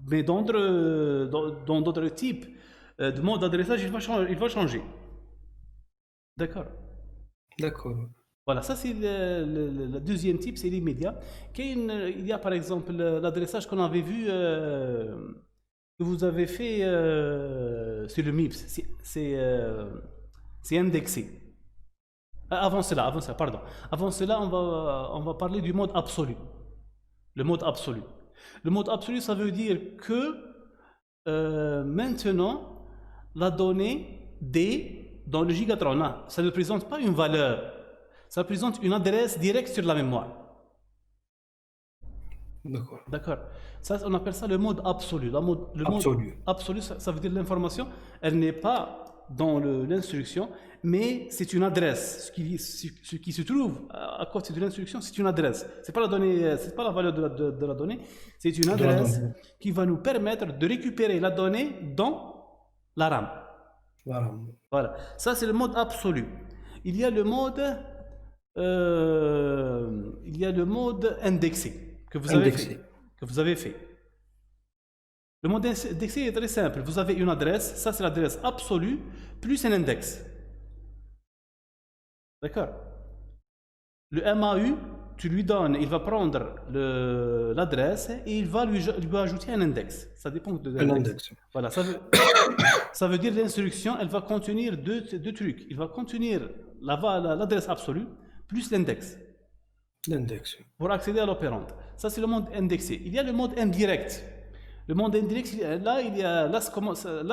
mais dans d'autres types de mode d'adressage, il va changer. D'accord? D'accord. Voilà, ça c'est le deuxième type, c'est l'immédiat. Il y a par exemple l'adressage qu'on avait vu, que vous avez fait sur le MIPS. C'est indexé. Avant cela, pardon. Avant cela, on va parler du mode absolu. Le mode absolu. Le mode absolu, ça veut dire que maintenant, la donnée D dans le gigatron, ça ne représente pas une valeur, ça représente une adresse directe sur la mémoire. D'accord. D'accord. Ça, on appelle ça le mode absolu. Le mode Absolu. absolu, ça veut dire l'information, elle n'est pas dans l'instruction, mais c'est une adresse. Ce qui se trouve à côté de l'instruction, c'est une adresse. C'est pas la donnée, c'est pas la valeur de la donnée, c'est une De la adresse donnée. qui va nous permettre de récupérer la donnée dans la RAM. Voilà. Voilà. Ça, c'est le mode absolu. Il y a le mode, il y a le mode indexé que vous avez fait, Indexé. que vous avez fait. Le mode indexé est très simple. Vous avez une adresse, ça c'est l'adresse absolue, plus un index. D'accord? Le MAU, tu lui donnes, il va prendre l'adresse et il va lui ajouter un index. Ça dépend de Un l'index. index. Voilà, ça veut dire l'instruction, elle va contenir deux trucs. Il va contenir l'adresse absolue plus l'index L'index. pour accéder à l'opérande. Ça, c'est le mode indexé. Il y a le mode indirect. Le mode indirect, là,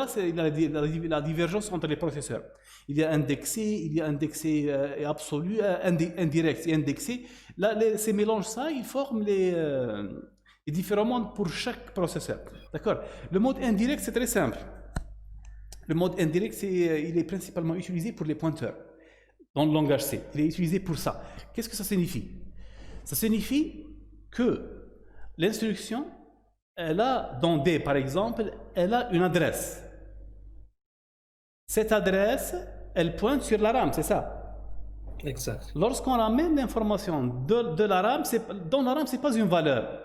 c'est la divergence entre les processeurs. Il y a indexé, il y a indexé et absolu, indirect et indexé. Là, ces mélanges, ça, ils forment les différents modes pour chaque processeur. D'accord? Le mode indirect, c'est très simple. Le mode indirect, il est principalement utilisé pour les pointeurs dans le langage C. Il est utilisé pour ça. Qu'est-ce que ça signifie? Ça signifie que l'instruction, elle a, dans D par exemple, elle a une adresse. Cette adresse, elle pointe sur la RAM, c'est ça. Exact. Lorsqu'on ramène l'information de la RAM, dans la RAM, ce n'est pas une valeur.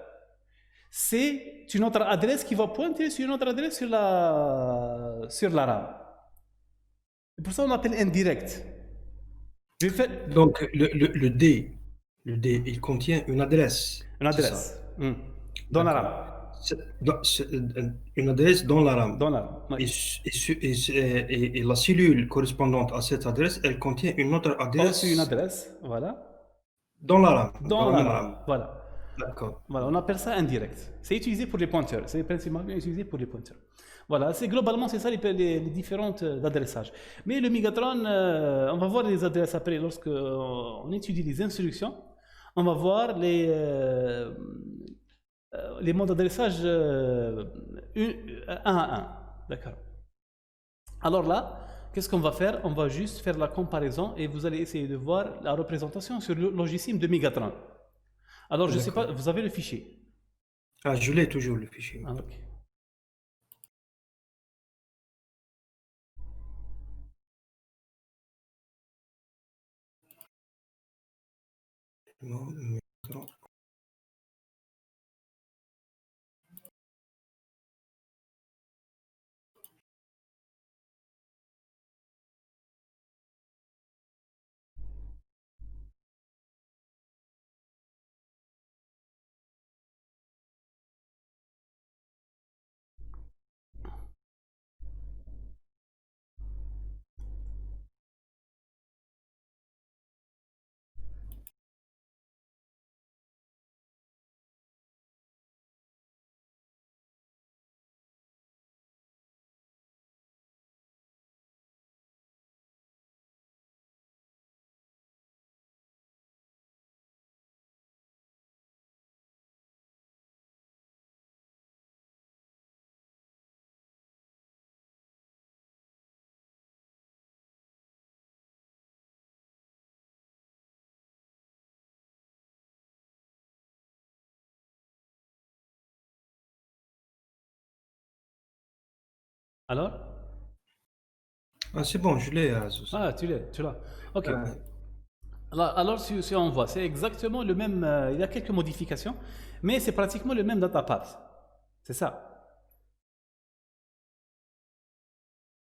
C'est une autre adresse qui va pointer sur une autre adresse sur la RAM. C'est pour ça qu'on appelle indirect. Je vais faire Donc, le D, il contient une adresse. une C'est ça. adresse dans la D'accord. RAM. Une adresse dans la RAM. Dans la RAM. Oui. Et la cellule correspondante à cette adresse, elle contient une autre Aussi une adresse adresse, voilà. dans la RAM, dans Dans la la même RAM. RAM. Voilà. D'accord. Voilà, on appelle ça indirect. C'est utilisé pour les pointeurs. C'est principalement utilisé pour les pointeurs. Voilà, globalement c'est ça les différentes adressages. Mais le Megatron, on va voir les adresses après lorsque on étudie les instructions. On va voir les modes d'adressage un à un. D'accord. Alors là, qu'est-ce qu'on va faire? On va juste faire la comparaison et vous allez essayer de voir la représentation sur le logiciel de Megatron. Alors, je ne sais pas, D'accord. vous avez le fichier. Ah, je l'ai toujours le fichier. Ah, ok. Non, non. Alors? Ah, c'est bon, je l'ai, Azus. Ah, tu l'as. Ok. Euh, Alors, si on voit, c'est exactement le même. Il y a quelques modifications, mais c'est pratiquement le même datapath. C'est ça.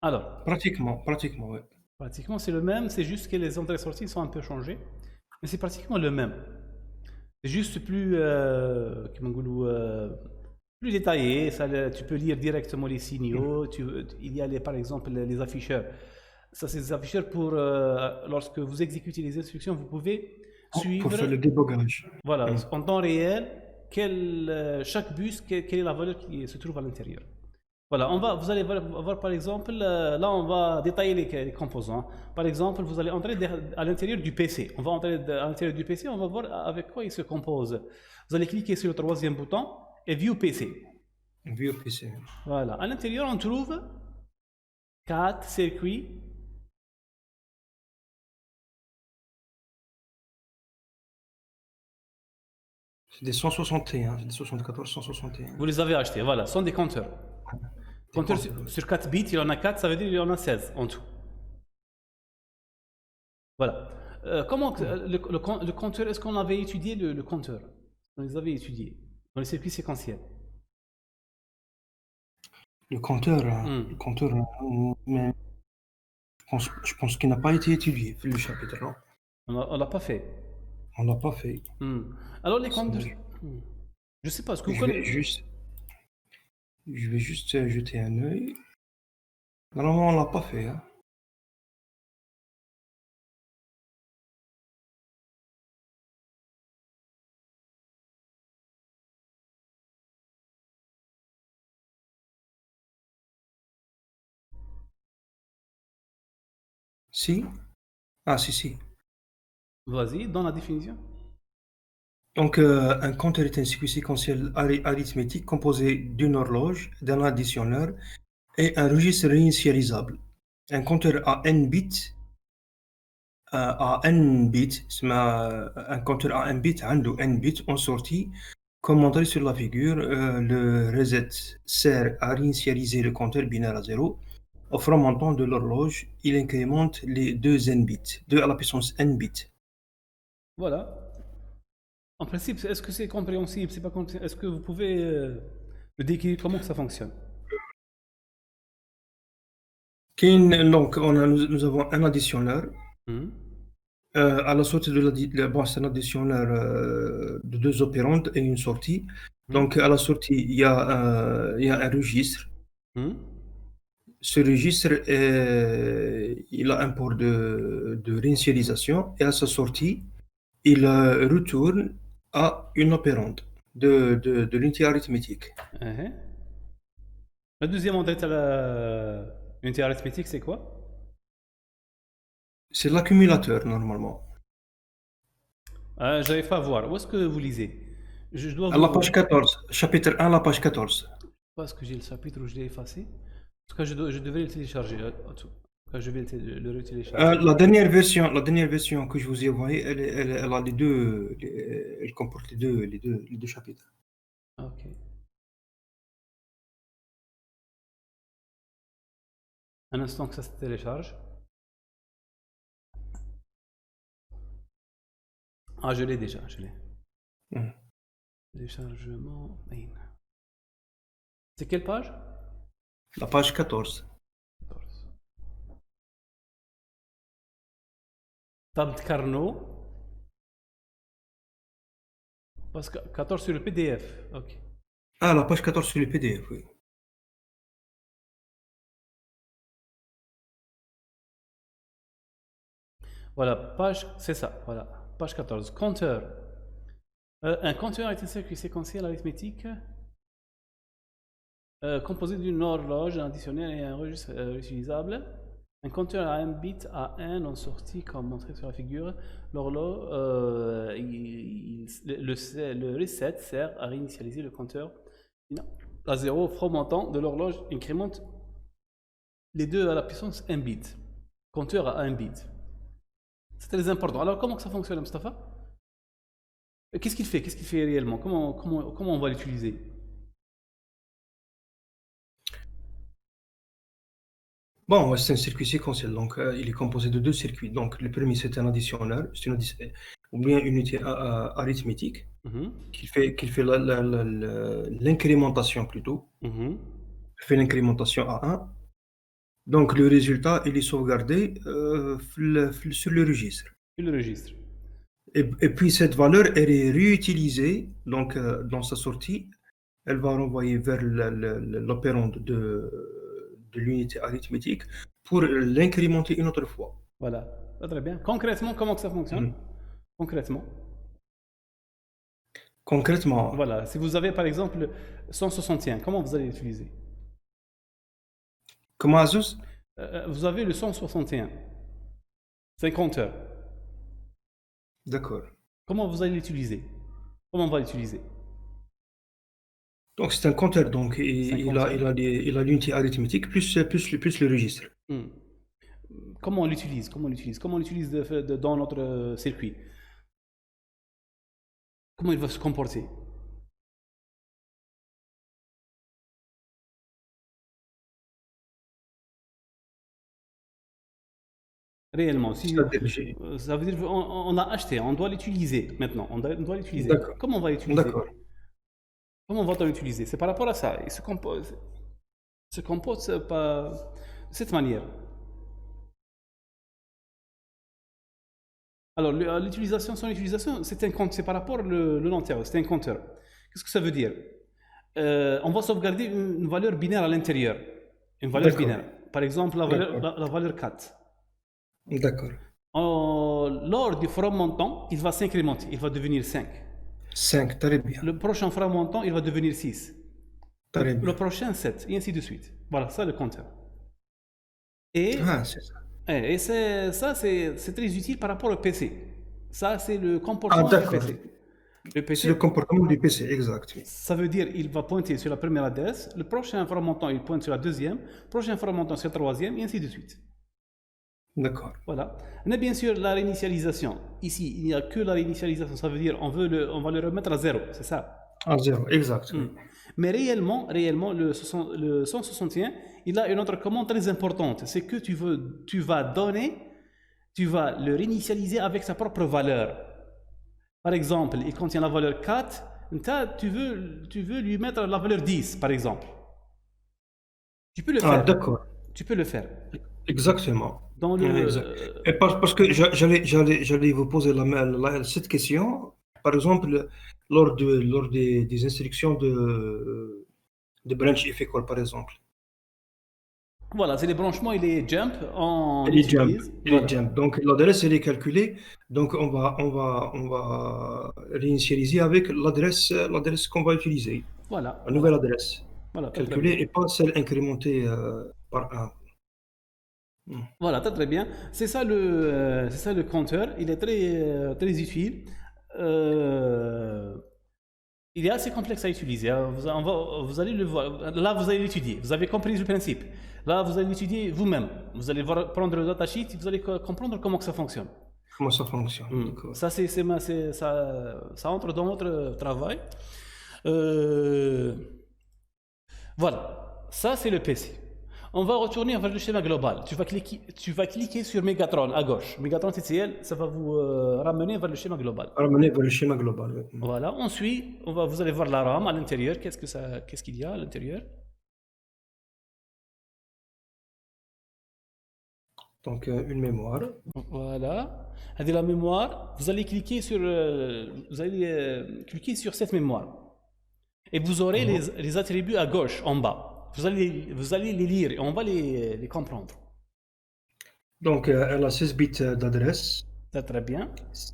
Alors, pratiquement, ouais. pratiquement, c'est le même, c'est juste que les entrées-sorties sont un peu changées, mais c'est pratiquement le même. C'est juste plus, comment نقولوا, plus détaillé. Ça, tu peux lire directement les Mhm. signaux. Il y a par exemple les afficheurs. Ça, c'est des afficheurs pour lorsque vous exécutez les instructions, vous pouvez Pour suivre, faire le débogage. voilà, Mhm. en temps réel, chaque bus, quelle est la valeur qui se trouve à l'intérieur. Voilà, vous allez voir, par exemple, là on va détailler les composants. Par exemple, vous allez entrer à l'intérieur du PC. On va entrer à l'intérieur du PC, on va voir avec quoi il se compose. Vous allez cliquer sur le troisième bouton et View PC. Vieux PC. Voilà, à l'intérieur on trouve 4 circuits. C'est des 161, c'est des 74, 161. Vous les avez achetés, voilà, ce sont des compteurs. Des Compteurs compteurs. sur 4 bits, il y en a 4, ça veut dire qu'il y en a 16 en tout. Voilà. Comment Mhm. le compteur, est-ce qu'on avait étudié le compteur? On les avait étudiés dans les circuits séquentiels. Le Hmm. compteur, mais je pense qu'il n'a pas été étudié, le chapitre, non? On l'a pas fait. On l'a pas fait. Hmm. Alors les compteurs, C'est- hmm. Je sais pas, est-ce que vous Je vais connaissez? juste, je vais juste jeter un œil. Normalement, on l'a pas fait, hein. Si? Ah, si, si. Vas-y, dans la définition. Donc, un compteur est un circuit séquentiel arithmétique composé d'une horloge, d'un additionneur et un registre réinitialisable. Un compteur à n bits un compteur à n bits عنده n bits en sortie. Comme montré sur la figure, le reset sert à réinitialiser le compteur binaire à 0. Au montant de l'horloge, il incrémente les deux n bits, 2 à la puissance n bits. Voilà. En principe, est-ce que c'est compréhensible? C'est pas compréhensible. Est-ce que vous pouvez me décrire comment ça fonctionne? Donc, nous avons un additionneur. Hmm. À la sortie de bon, c'est un additionneur de deux opérandes et une sortie. Hmm. Donc, à la sortie, il y a un registre. Hmm. Ce registre, il a un port de réinitialisation et à sa sortie, il retourne à une opérande de l'unité arithmétique. Uh-huh. La deuxième unité, l'unité arithmétique, c'est quoi? C'est l'accumulateur normalement. J'arrive pas à voir. Où est-ce que vous lisez? Je dois À la vous. page 14, chapitre 1, la page 14. Parce que j'ai le chapitre où je l'ai effacé. En tout cas, je devais le télécharger. En tout cas, je vais le retélécharger. La dernière version que je vous ai envoyée, elle a les deux, elle comporte les deux chapitres. Ok. Un instant que ça se télécharge. Ah, je l'ai déjà, je l'ai. Hmm. Téléchargement main. C'est quelle page? La page 14. 14. Table de Carnot. Parce que 14 sur le PDF. Ok. Ah, la page 14 sur le PDF, oui. Voilà, page, c'est ça. Voilà, page 14. Compteur. Un compteur est un circuit séquentiel arithmétique composé d'une horloge, un additionnel et un registre utilisable. Un compteur à un bit à 1 en sortie, comme montré sur la figure. L'horloge, le reset sert à réinitialiser le compteur à 0 montant de l'horloge incrémente les deux à la puissance 1 bit. Compteur à 1 bit. C'est très important. Alors, comment que ça fonctionne, Mustafa? Qu'est-ce qu'il fait? Qu'est-ce qu'il fait réellement? Comment on va l'utiliser? Bon, c'est un circuit séquentiel, donc il est composé de deux circuits. Donc le premier, c'est un additionneur, ou bien une unité arithmétique Mhm, qui fait l'incrémentation plutôt, mhm. fait l'incrémentation à 1. Donc le résultat, il est sauvegardé sur le registre. Et le registre. Et puis cette valeur, elle est réutilisée donc, dans sa sortie. Elle va renvoyer vers l'opérande de l'unité arithmétique pour l'incrémenter une autre fois. Voilà. Très bien. Concrètement, comment que ça fonctionne? Mhm. Concrètement. Concrètement, Voilà. Si vous avez par exemple 161, comment vous allez l'utiliser? comment Azus? Vous avez le 161. C'est un compteur. D'accord. Comment vous allez l'utiliser? Comment on va l'utiliser? Donc c'est un compteur, donc C'est un il a, compteur. il a l'unité arithmétique plus le registre. Hmm. Comment on l'utilise? Comment on l'utilise? Comment on l'utilise dans notre circuit? Comment il va se comporter? Réellement, si, C'est-à-dire, ça veut dire qu'on a acheté, on doit l'utiliser maintenant. On doit l'utiliser. d'accord, Comment on va l'utiliser? d'accord. Comment on va l'utiliser? C'est par rapport à ça. Il se compose pas de cette manière. Alors, l'utilisation, son utilisation, c'est un compte, c'est par rapport le long terme, c'est un compteur. Qu'est-ce que ça veut dire? On va sauvegarder une valeur binaire à l'intérieur. Une valeur D'accord, binaire. Par exemple, d'accord, la valeur 4. d'accord. Lors du from montant, il va s'incrémenter, il va devenir 5. 5, très bien, Le prochain from montant, il va devenir 6. très Le bien. prochain, 7, et ainsi de suite. Voilà, ça le compteur. Et, Ah, c'est ça. et ça, c'est très utile par rapport au PC. Ça, c'est le Ah, comportement du d'accord. PC. Le C'est le PC, comportement du PC, exact. Oui. ça veut dire il va pointer sur la première adresse, le prochain from montant, il pointe sur la deuxième, le prochain from montant sur la troisième, et ainsi de suite. D'accord. Voilà. On a bien sûr la réinitialisation. Ici, il n'y a que la réinitialisation. Ça veut dire on va le remettre à zéro. C'est ça. Ah, 0, exact, Hmm. oui. Mais réellement, le 161, il a une autre commande très importante. C'est que tu vas le réinitialiser avec sa propre valeur. Par exemple, il contient la valeur 4. Tu veux lui mettre la valeur 10, par exemple. Tu peux le Ah, faire. d'accord. Tu peux le faire. Exactement. Dans Ouais, exact. le. Et parce que j'allais vous poser cette question, par exemple, lors des instructions de branch if equal, par exemple. Voilà, c'est les branchements et les jumps, on Et les jump, utilise. et les Voilà. jump. Donc l'adresse, elle est calculée. Donc on va réinitialiser avec l'adresse qu'on va utiliser, Voilà, la voilà, nouvelle adresse voilà, très très calculée bien. et pas celle incrémentée par 1. Voilà, très très bien. C'est ça le compteur. Il est très utile. Euh, il est assez complexe à utiliser, hein. Vous allez le voir. Là, vous allez l'étudier. Vous avez compris le principe. Là, vous allez l'étudier vous-même. Vous allez prendre le datasheet, vous allez comprendre comment que ça fonctionne. Comment ça fonctionne? Hmm. D'accord. Ça, ça entre dans notre travail. Euh, Voilà, ça c'est le PC. On va retourner vers le schéma global. Tu vas cliquer sur Megatron à gauche. Megatron TCL, ça va vous ramener vers le schéma global. Ramener vers le schéma global. Oui. Voilà, ensuite, vous allez voir la RAM à l'intérieur. Qu'est-ce qu'il y a à l'intérieur? Donc une mémoire. Voilà. Avec la mémoire, vous allez cliquer sur cette mémoire. Et vous aurez Mhm. les attributs à gauche, en bas. Vous allez les lire et on va les comprendre. Donc elle a 16 bits d'adresse, Très très bien.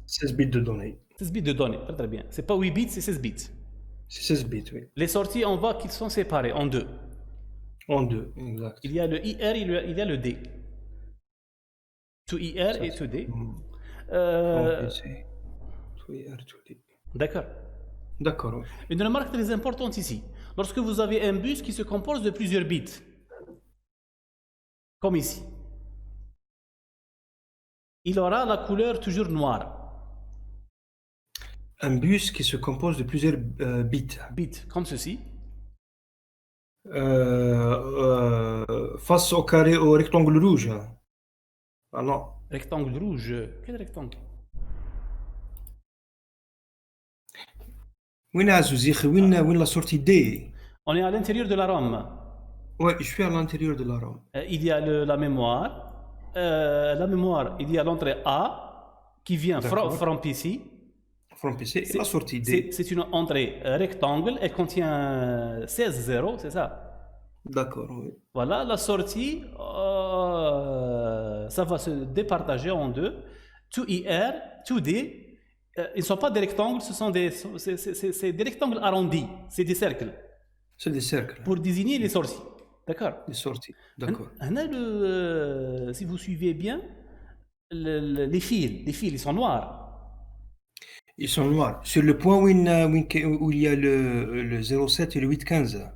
16 bits de données. 16 bits de données, très très bien. C'est pas 8 bits, c'est 16 bits. C'est 16 bits, oui. Les sorties, on voit qu'ils sont séparés en deux. En deux, exact. Il y a le IR, il y a le D. To IR Ça, et c'est to D. en Euh, PC. Oui, R2D. D'accord. D'accord, oui. Une remarque très importante ici. Lorsque vous avez un bus qui se compose de plusieurs bits, comme ici, il aura la couleur toujours noire. Un bus qui se compose de plusieurs bits. Bits, comme ceci. Face au carré, au rectangle rouge. Ah non. Rectangle rouge. Quel rectangle? وين عزوز يا اخي وين لا sortie D. On est à l'intérieur de la ROM. Ouais, je suis à l'intérieur de la RAM. Il y a la mémoire. La mémoire, il y a l'entrée A qui vient D'accord. from PC. From PC et la sortie D. C'est une entrée rectangle. Elle contient 16 zéros, c'est ça? D'accord, oui. Voilà, la sortie, ça va se départager en deux. 2IR, 2D, ils ne sont pas des rectangles, ce sont c'est des rectangles arrondis, c'est des cercles, C'est des cercles, pour désigner les sorties. D'accord? des sorties. D'accord. Si vous suivez bien, les fils, ils sont noirs. Ils sont noirs. Sur le point où il y a le 07 et le 815.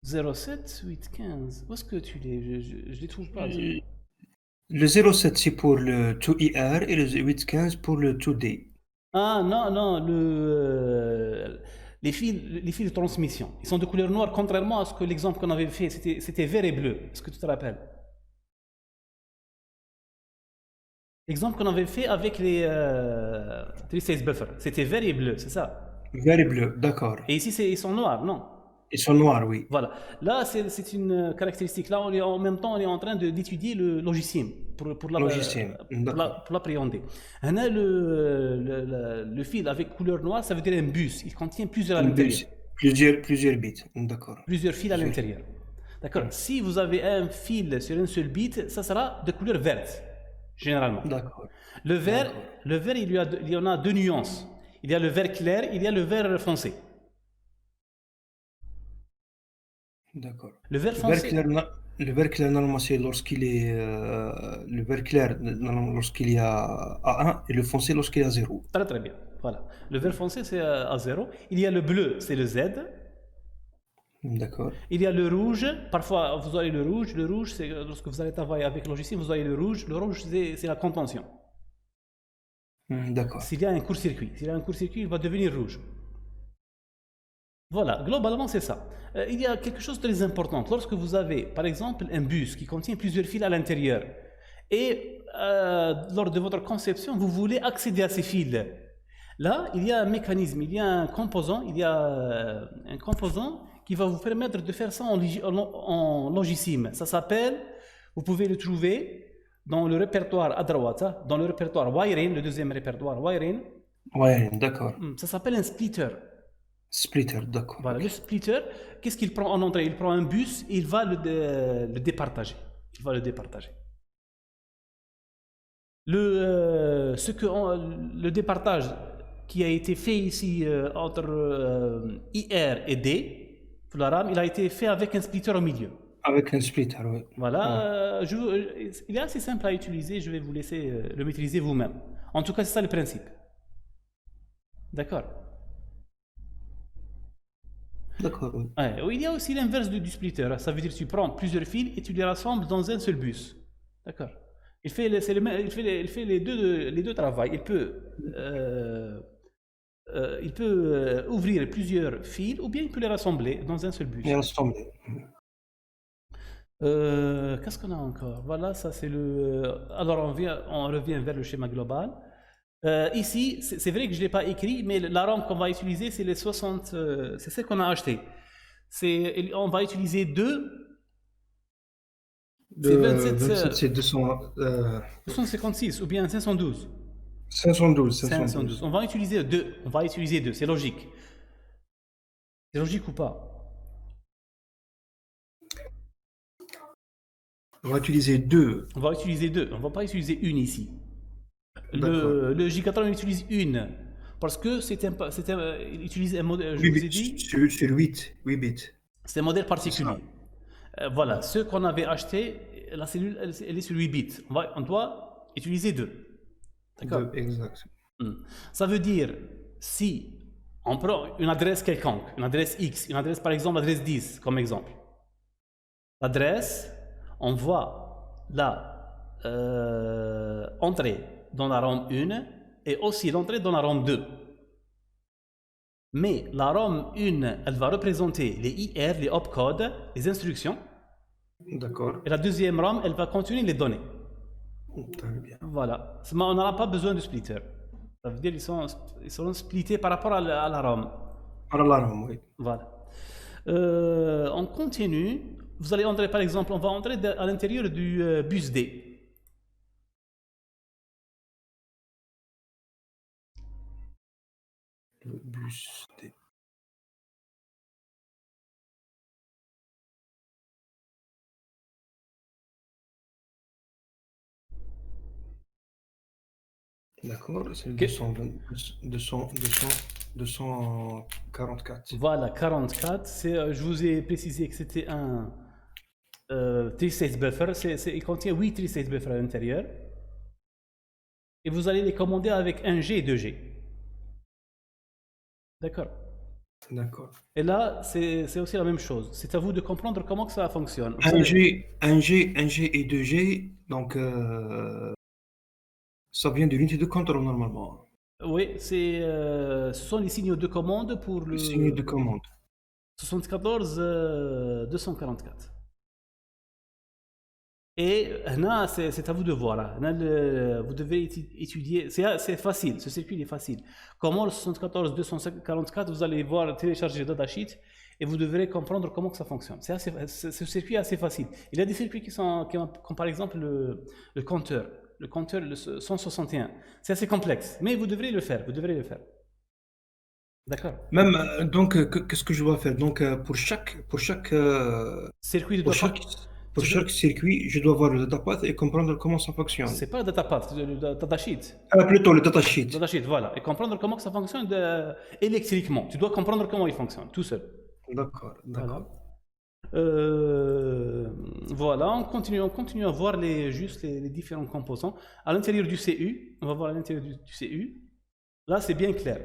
07, 8, 15. Où est-ce que tu les... Je les trouve pas. Le 07 c'est pour le 2IR et le 815 pour le 2D. Ah non, non, les fils de transmission, ils sont de couleur noire, contrairement à ce que l'exemple qu'on avait fait, c'était vert et bleu. Est-ce que tu te rappelles? L'exemple qu'on avait fait avec les space buffer, c'était vert et bleu, c'est ça? Vert et bleu, d'accord. Et ici, ils sont noirs, non? Ils sont noirs, oui. Voilà. Là, c'est une caractéristique. Là, en même temps, on est en train d'étudier le logiciel pour l'appréhender. Le fil avec couleur noire, ça veut dire un bus. Il contient plusieurs à l'intérieur. Plusieurs bits, d'accord. Plusieurs fils à l'intérieur. D'accord. Si vous avez un fil sur un seul bit, ça sera de couleur verte, généralement. D'accord. Le vert, il y en a deux nuances. Il y a le vert clair, il y a le vert foncé. D'accord. Le vert foncé. Le vert clair, normalement, c'est lorsqu'il est. Le vert clair, normalement, lorsqu'il y a A1 et le foncé lorsqu'il y a 0. Très très bien. Voilà. Le vert foncé, c'est à 0. Il y a le bleu, c'est le Z. D'accord. Il y a le rouge. Parfois, vous aurez le rouge. Le rouge, c'est lorsque vous allez travailler avec le logiciel, vous aurez le rouge. Le rouge, c'est la contention. D'accord. S'il y a un court-circuit, il va devenir rouge. Voilà, globalement c'est ça. Il y a quelque chose de très important. Lorsque vous avez, par exemple, un bus qui contient plusieurs fils à l'intérieur, et lors de votre conception, vous voulez accéder à ces fils. Là, il y a un mécanisme, il y a un composant, qui va vous permettre de faire ça en logiciel. Ça s'appelle, vous pouvez le trouver dans le répertoire à droite, dans le répertoire wiring, le deuxième répertoire wiring. Wiring, d'accord. Ça s'appelle un splitter. Splitter, d'accord. Voilà, le splitter, qu'est-ce qu'il prend en entrée? Il prend un bus et il va le départager. Le départage qui a été fait ici entre IR et D, la RAM, il a été fait avec un splitter au milieu. Avec un splitter, oui. Voilà, il est assez simple à utiliser, je vais vous laisser le maîtriser vous-même. En tout cas, c'est ça le principe. D'accord. D'accord, oui. Ouais, il y a aussi l'inverse du splitter. Ça veut dire que tu prends plusieurs fils et tu les rassembles dans un seul bus. D'accord. Il fait les deux travaux. Il peut ouvrir plusieurs fils ou bien il peut les rassembler dans un seul bus. Les rassembler. Qu'est-ce qu'on a encore? Voilà, ça c'est le. Alors on revient vers le schéma global. Ici, c'est vrai que je ne l'ai pas écrit, mais la RAM qu'on va utiliser, c'est les 60. C'est celle qu'on a acheté. On va utiliser deux. C'est 27, c'est 256 ou bien 512. 512. On va utiliser deux. C'est logique. C'est logique ou pas? On va utiliser deux. On va utiliser deux. On ne va pas utiliser une ici. Le J80 utilise une. Parce que il utilise un modèle. Je vous ai dit. Sur 8 bits. C'est un modèle particulier. Voilà, ce qu'on avait acheté, la cellule, elle est sur 8 bits. On doit utiliser deux. D'accord. Exact. Ça veut dire, si on prend une adresse quelconque, une adresse X, une adresse par exemple, l'adresse 10 comme exemple. L'adresse, on voit là entrer dans la ROM 1 et aussi l'entrée dans la ROM 2. Mais la ROM 1, elle va représenter les IR, les opcodes, les instructions. D'accord. Et la deuxième ROM, elle va contenir les données. Très bien. Voilà. On n'aura pas besoin de splitter. Ça veut dire qu'ils seront splittés par rapport à la ROM. Par la ROM, oui. Voilà. On continue. Vous allez entrer, par exemple, on va entrer à l'intérieur du bus D. Le bus D. D'accord, c'est le 244. Voilà, 44. Je vous ai précisé que c'était un 3-state buffer. Il contient 8 3-state buffers à l'intérieur. Et vous allez les commander avec 1G et 2G. D'accord. D'accord. Et là, c'est aussi la même chose. C'est à vous de comprendre comment que ça fonctionne. Vous 1G et 2G, donc ça vient de l'unité de contrôle normalement. Oui, ce sont les signaux de commande pour Le signe de le commande. 74 244. Et là, c'est à vous de voir. Là, vous devez étudier. C'est facile, ce circuit est facile. Comment le 74 244, vous allez voir, télécharger le datasheet et vous devrez comprendre comment que ça fonctionne. Ce circuit est assez facile. Il y a des circuits comme par exemple le compteur. Le compteur, le 161. C'est assez complexe, mais vous devrez le faire. Vous devrez le faire. D'accord. Même donc, qu'est-ce que je dois faire? Donc, pour chaque Circuit de pour data. chaque circuit, je dois voir le datapath et comprendre comment ça fonctionne. C'est pas le datapath, c'est le datasheet. Plutôt le datasheet. Datasheet, voilà. Et comprendre comment que ça fonctionne électriquement. Tu dois comprendre comment il fonctionne, tout seul. D'accord, Voilà. d'accord. Voilà, on continue à voir juste les différents composants. À l'intérieur du CU, on va voir à l'intérieur du CU. Là, c'est bien clair.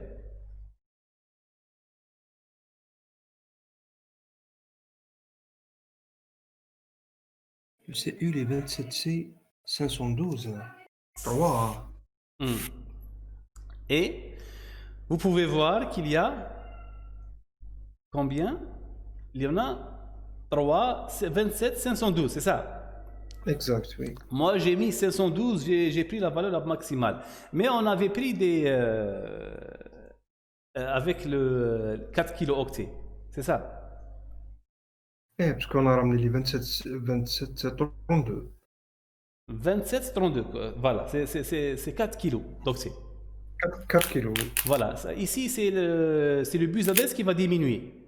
Le CU, les 27C 512. 3. Et vous pouvez voir qu'il y a combien? Il y en a 3, 27, 512, c'est ça? Exact, oui. Moi, j'ai mis 512, j'ai pris la valeur maximale. Mais on avait pris avec le 4 kilooctets, c'est ça? Parce qu'on a ramené les 27 32. 27, 32, voilà, c'est 4 kilos d'octets. 4 kilos, oui. Voilà, ici, c'est le bus adresse qui va diminuer.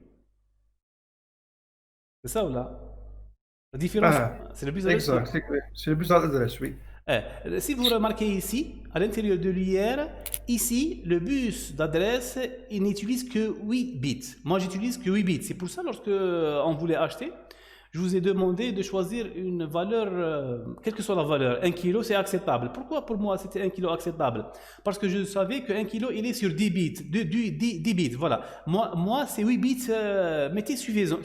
C'est ça ou là? La différence, c'est le bus adresse. Exact, c'est le bus d'adresse, oui. Si vous remarquez ici, à l'intérieur de l'IR, ici, le bus d'adresse, il n'utilise que 8 bits. Moi, j'utilise que 8 bits. C'est pour ça, lorsque on voulait acheter, je vous ai demandé de choisir une valeur, quelle que soit la valeur. 1 kg, c'est acceptable. Pourquoi pour moi c'était 1 kg acceptable? Parce que je savais que 1 kg, il est sur 10 bits. 10 bits, voilà. Moi c'est 8 bits, mettez suffisant.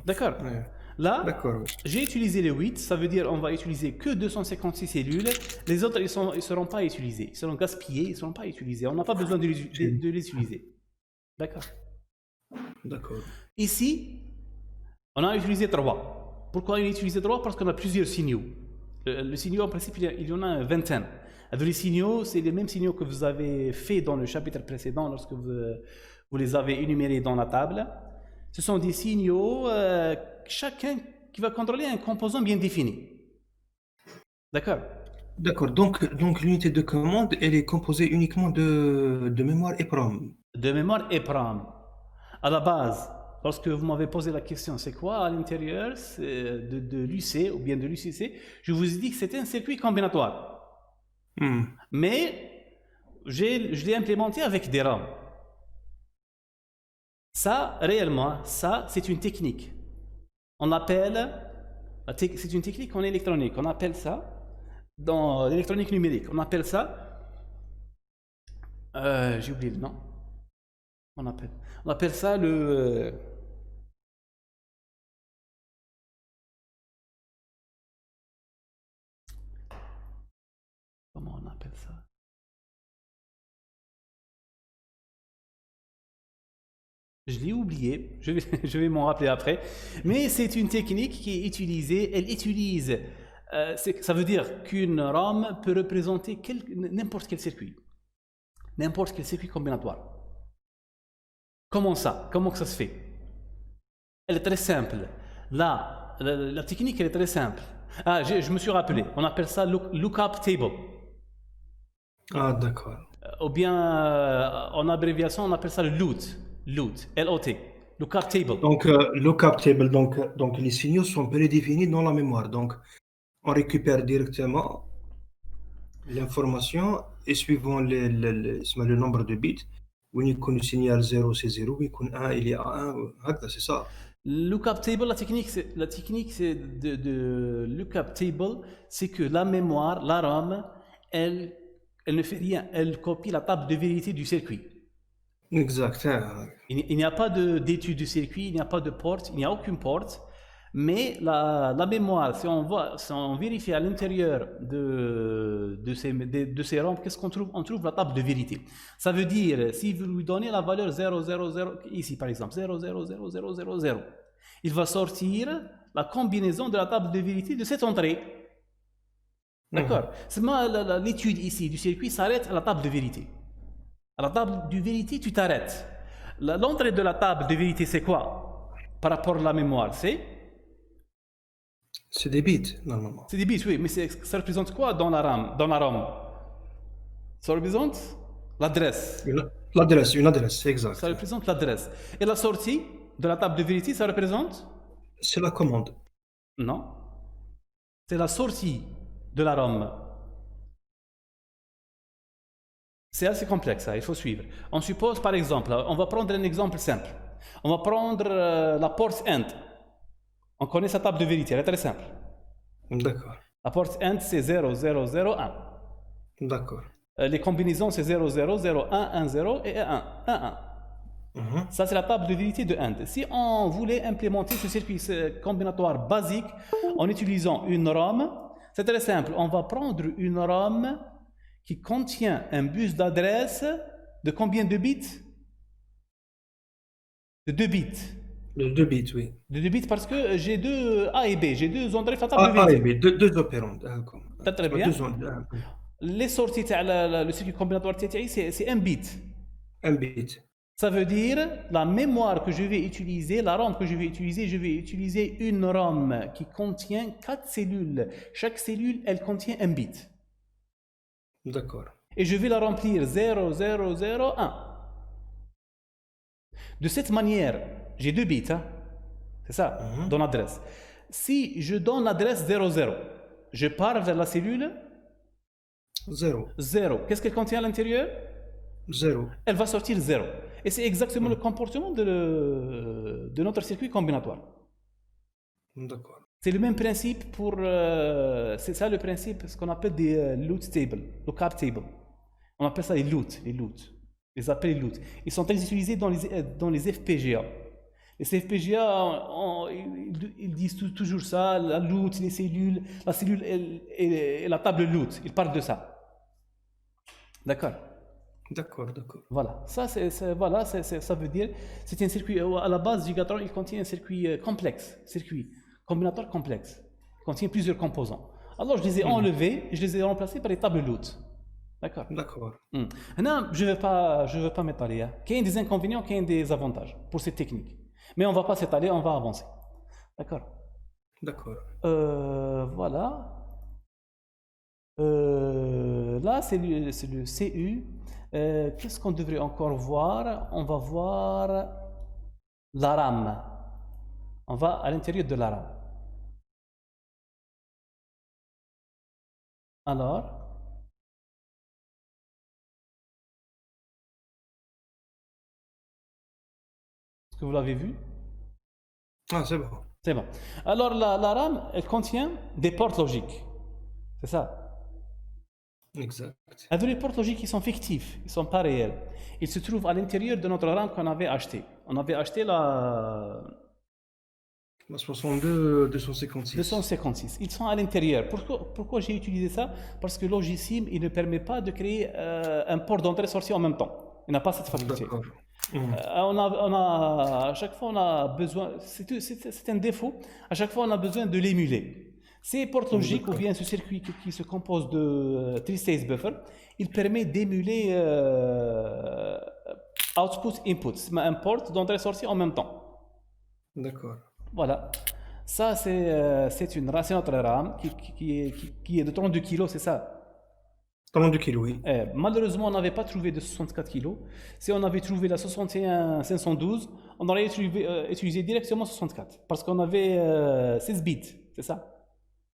D'accord. Ouais. Là, D'accord, oui. j'ai utilisé les 8, ça veut dire on va utiliser que 256 cellules. Les autres, ils ne seront pas utilisés. Ils seront gaspillés, ils ne seront pas utilisés. On n'a pas besoin de les utiliser. D'accord. D'accord. Ici, on a utilisé 3. Pourquoi on a utilisé 3? Parce qu'on a plusieurs signaux. Le signaux, en principe, il y en a une vingtaine. Alors, les signaux, c'est les mêmes signaux que vous avez fait dans le chapitre précédent lorsque vous les avez énumérés dans la table. Ce sont des signaux, chacun qui va contrôler un composant bien défini. D'accord? D'accord. Donc l'unité de commande, elle est composée uniquement de mémoire EPROM. De mémoire EPROM. À la base, lorsque vous m'avez posé la question, c'est quoi à l'intérieur de l'UC ou bien de l'UCC, je vous ai dit que c'était un circuit combinatoire. Mais je l'ai implémenté avec des RAM. Ça, réellement, ça, c'est une technique. C'est une technique en électronique. On appelle ça, dans l'électronique numérique, on appelle ça, j'ai oublié le nom. On appelle ça le... comment on appelle ça? Je l'ai oublié, je vais m'en rappeler après. Mais c'est une technique qui est utilisée, elle utilise, ça veut dire qu'une RAM peut représenter n'importe quel circuit. N'importe quel circuit combinatoire. Comment ça? Comment que ça se fait? Elle est très simple. Là, la technique, elle est très simple. Ah, je me suis rappelé. On appelle ça lookup table. Ah, d'accord. Ou bien, en abréviation, on appelle ça le LOOT. LOOT. L-O-T. Lookup table. Donc, lookup table, donc les signaux sont prédéfinis dans la mémoire. Donc, on récupère directement l'information et suivant le nombre de bits, où il y a le signal 0, c'est 0, où il y a 1, il y a 1, c'est ça. Lookup table, la technique c'est de lookup table, c'est que la mémoire, la RAM, elle ne fait rien, elle copie la table de vérité du circuit. Exact. Il n'y a pas d'étude du circuit, il n'y a pas de porte, il n'y a aucune porte, mais la mémoire, si on vérifie à l'intérieur de ces RAM, qu'est-ce qu'on trouve? On trouve la table de vérité. Ça veut dire, si vous lui donnez la valeur 0, ici par exemple, 0, 0, 0, 0, 0, 0, il va sortir la combinaison de la table de vérité de cette entrée. D'accord? L'étude ici du circuit s'arrête à la table de vérité. À la table de vérité, tu t'arrêtes. L'entrée de la table de vérité, c'est quoi? Par rapport à la mémoire, c'est des bits, normalement. C'est des bits, oui, mais ça représente quoi dans la RAM? Ça représente l'adresse. Une adresse, exact. Ça représente l'adresse. Et la sortie de la table de vérité, ça représente? C'est la commande. Non. C'est la sortie de la RAM. C'est assez complexe, ça, il faut suivre. On suppose, par exemple, on va prendre un exemple simple. On va prendre la porte AND. On connaît sa table de vérité, elle est très simple. D'accord. La porte AND, c'est 0, 0, 0, 1. D'accord. Les combinaisons, c'est 0, 0, 0, 1, 1, 0 et 1, 1, 1. Ça, c'est la table de vérité de AND. Si on voulait implémenter ce circuit combinatoire basique en utilisant une RAM, c'est très simple. On va prendre une RAM qui contient un bus d'adresse de combien de bits? De 2 bits. De 2 bits, oui. De 2 bits parce que j'ai deux A et B, j'ai deux entrées fatales de A et vérité. B, deux opérants. Très bien. Les sorties, le circuit combinatoire c'est 1 bit. 1 bit. Ça veut dire la mémoire que je vais utiliser, la RAM que je vais utiliser une RAM qui contient 4 cellules. Chaque cellule, elle contient 1 bit. D'accord. Et je vais la remplir 0, 0, 0, 1. De cette manière, j'ai 2 bits, hein? C'est ça, dans l'adresse. Si je donne l'adresse 0, 0, je pars vers la cellule 0. 0. Qu'est-ce qu'elle contient à l'intérieur? 0. Elle va sortir 0. Et c'est exactement le comportement de notre circuit combinatoire. D'accord. C'est le même principe pour... c'est ça le principe, ce qu'on appelle des lookup table. On appelle ça les loots. Les appels loots. Ils sont très utilisés dans les FPGA. Les FPGA, ils disent toujours ça, la loot, les cellules, la cellule et la table loot. Ils parlent de ça. D'accord? D'accord. Voilà. Ça, ça veut dire, c'est un circuit, à la base, Gigatron, il contient un circuit combinatoire complexe. Il contient plusieurs composants. Alors, je les ai enlevés et je les ai remplacés par des tables loot. D'accord. Non, je ne veux pas m'étaler. Qu'il y ait des inconvénients, qu'il y ait des avantages pour cette technique. Mais on ne va pas s'étaler, on va avancer. D'accord. Voilà. Là, c'est le CU. Qu'est-ce qu'on devrait encore voir? On va voir la RAM. On va à l'intérieur de la RAM. Alors, est-ce que vous l'avez vu? Ah, c'est bon. C'est bon. Alors, la RAM, elle contient des portes logiques. C'est ça. Exact. Avec les portes logiques qui sont fictifs, ils ne sont pas réels. Ils se trouvent à l'intérieur de notre RAM qu'on avait acheté. On avait acheté la 62 256. 256. Ils sont à l'intérieur. Pourquoi j'ai utilisé ça? Parce que Logisim, il ne permet pas de créer un port d'entrée-sortie en même temps. Il n'a pas cette faculté. À chaque fois, on a besoin, c'est un défaut, à chaque fois, on a besoin de l'émuler. Ces portes logiques ou bien ce circuit qui se compose de three-stage buffer, il permet d'émuler output-input, un port d'entrée-sortie en même temps. D'accord. Voilà. Ça, c'est notre RAM qui est de 32 kg, c'est ça. 32 kilos, oui. Malheureusement, on n'avait pas trouvé de 64 kg. Si on avait trouvé la 61 512, on aurait utilisé directement 64 parce qu'on avait 16 bits, c'est ça.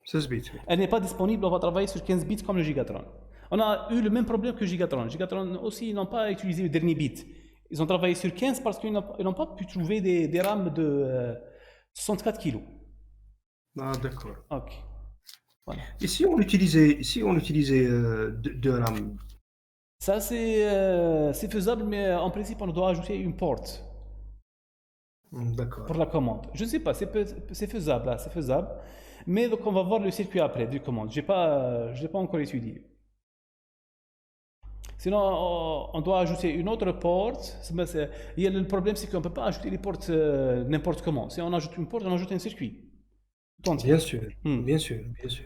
16 bits, oui. Elle n'est pas disponible, on va travailler sur 15 bits comme le Gigatron. On a eu le même problème que Gigatron. Gigatron aussi, ils n'ont pas utilisé le dernier bit. Ils ont travaillé sur 15 parce qu'ils n'ont pas pu trouver des RAM de 64 kg. Ah, d'accord. Ok. Voilà. Et si on utilisait deux RAM? Ça, c'est faisable, mais en principe, on doit ajouter une porte D'accord. pour la commande. Je ne sais pas, c'est faisable, là, c'est faisable. Mais donc, on va voir le circuit après du commande. Je l'ai pas encore étudié. Sinon, on doit ajouter une autre porte. Le problème, c'est qu'on ne peut pas ajouter les portes n'importe comment. Si on ajoute une porte, on ajoute un circuit. Bien sûr, bien sûr, bien sûr.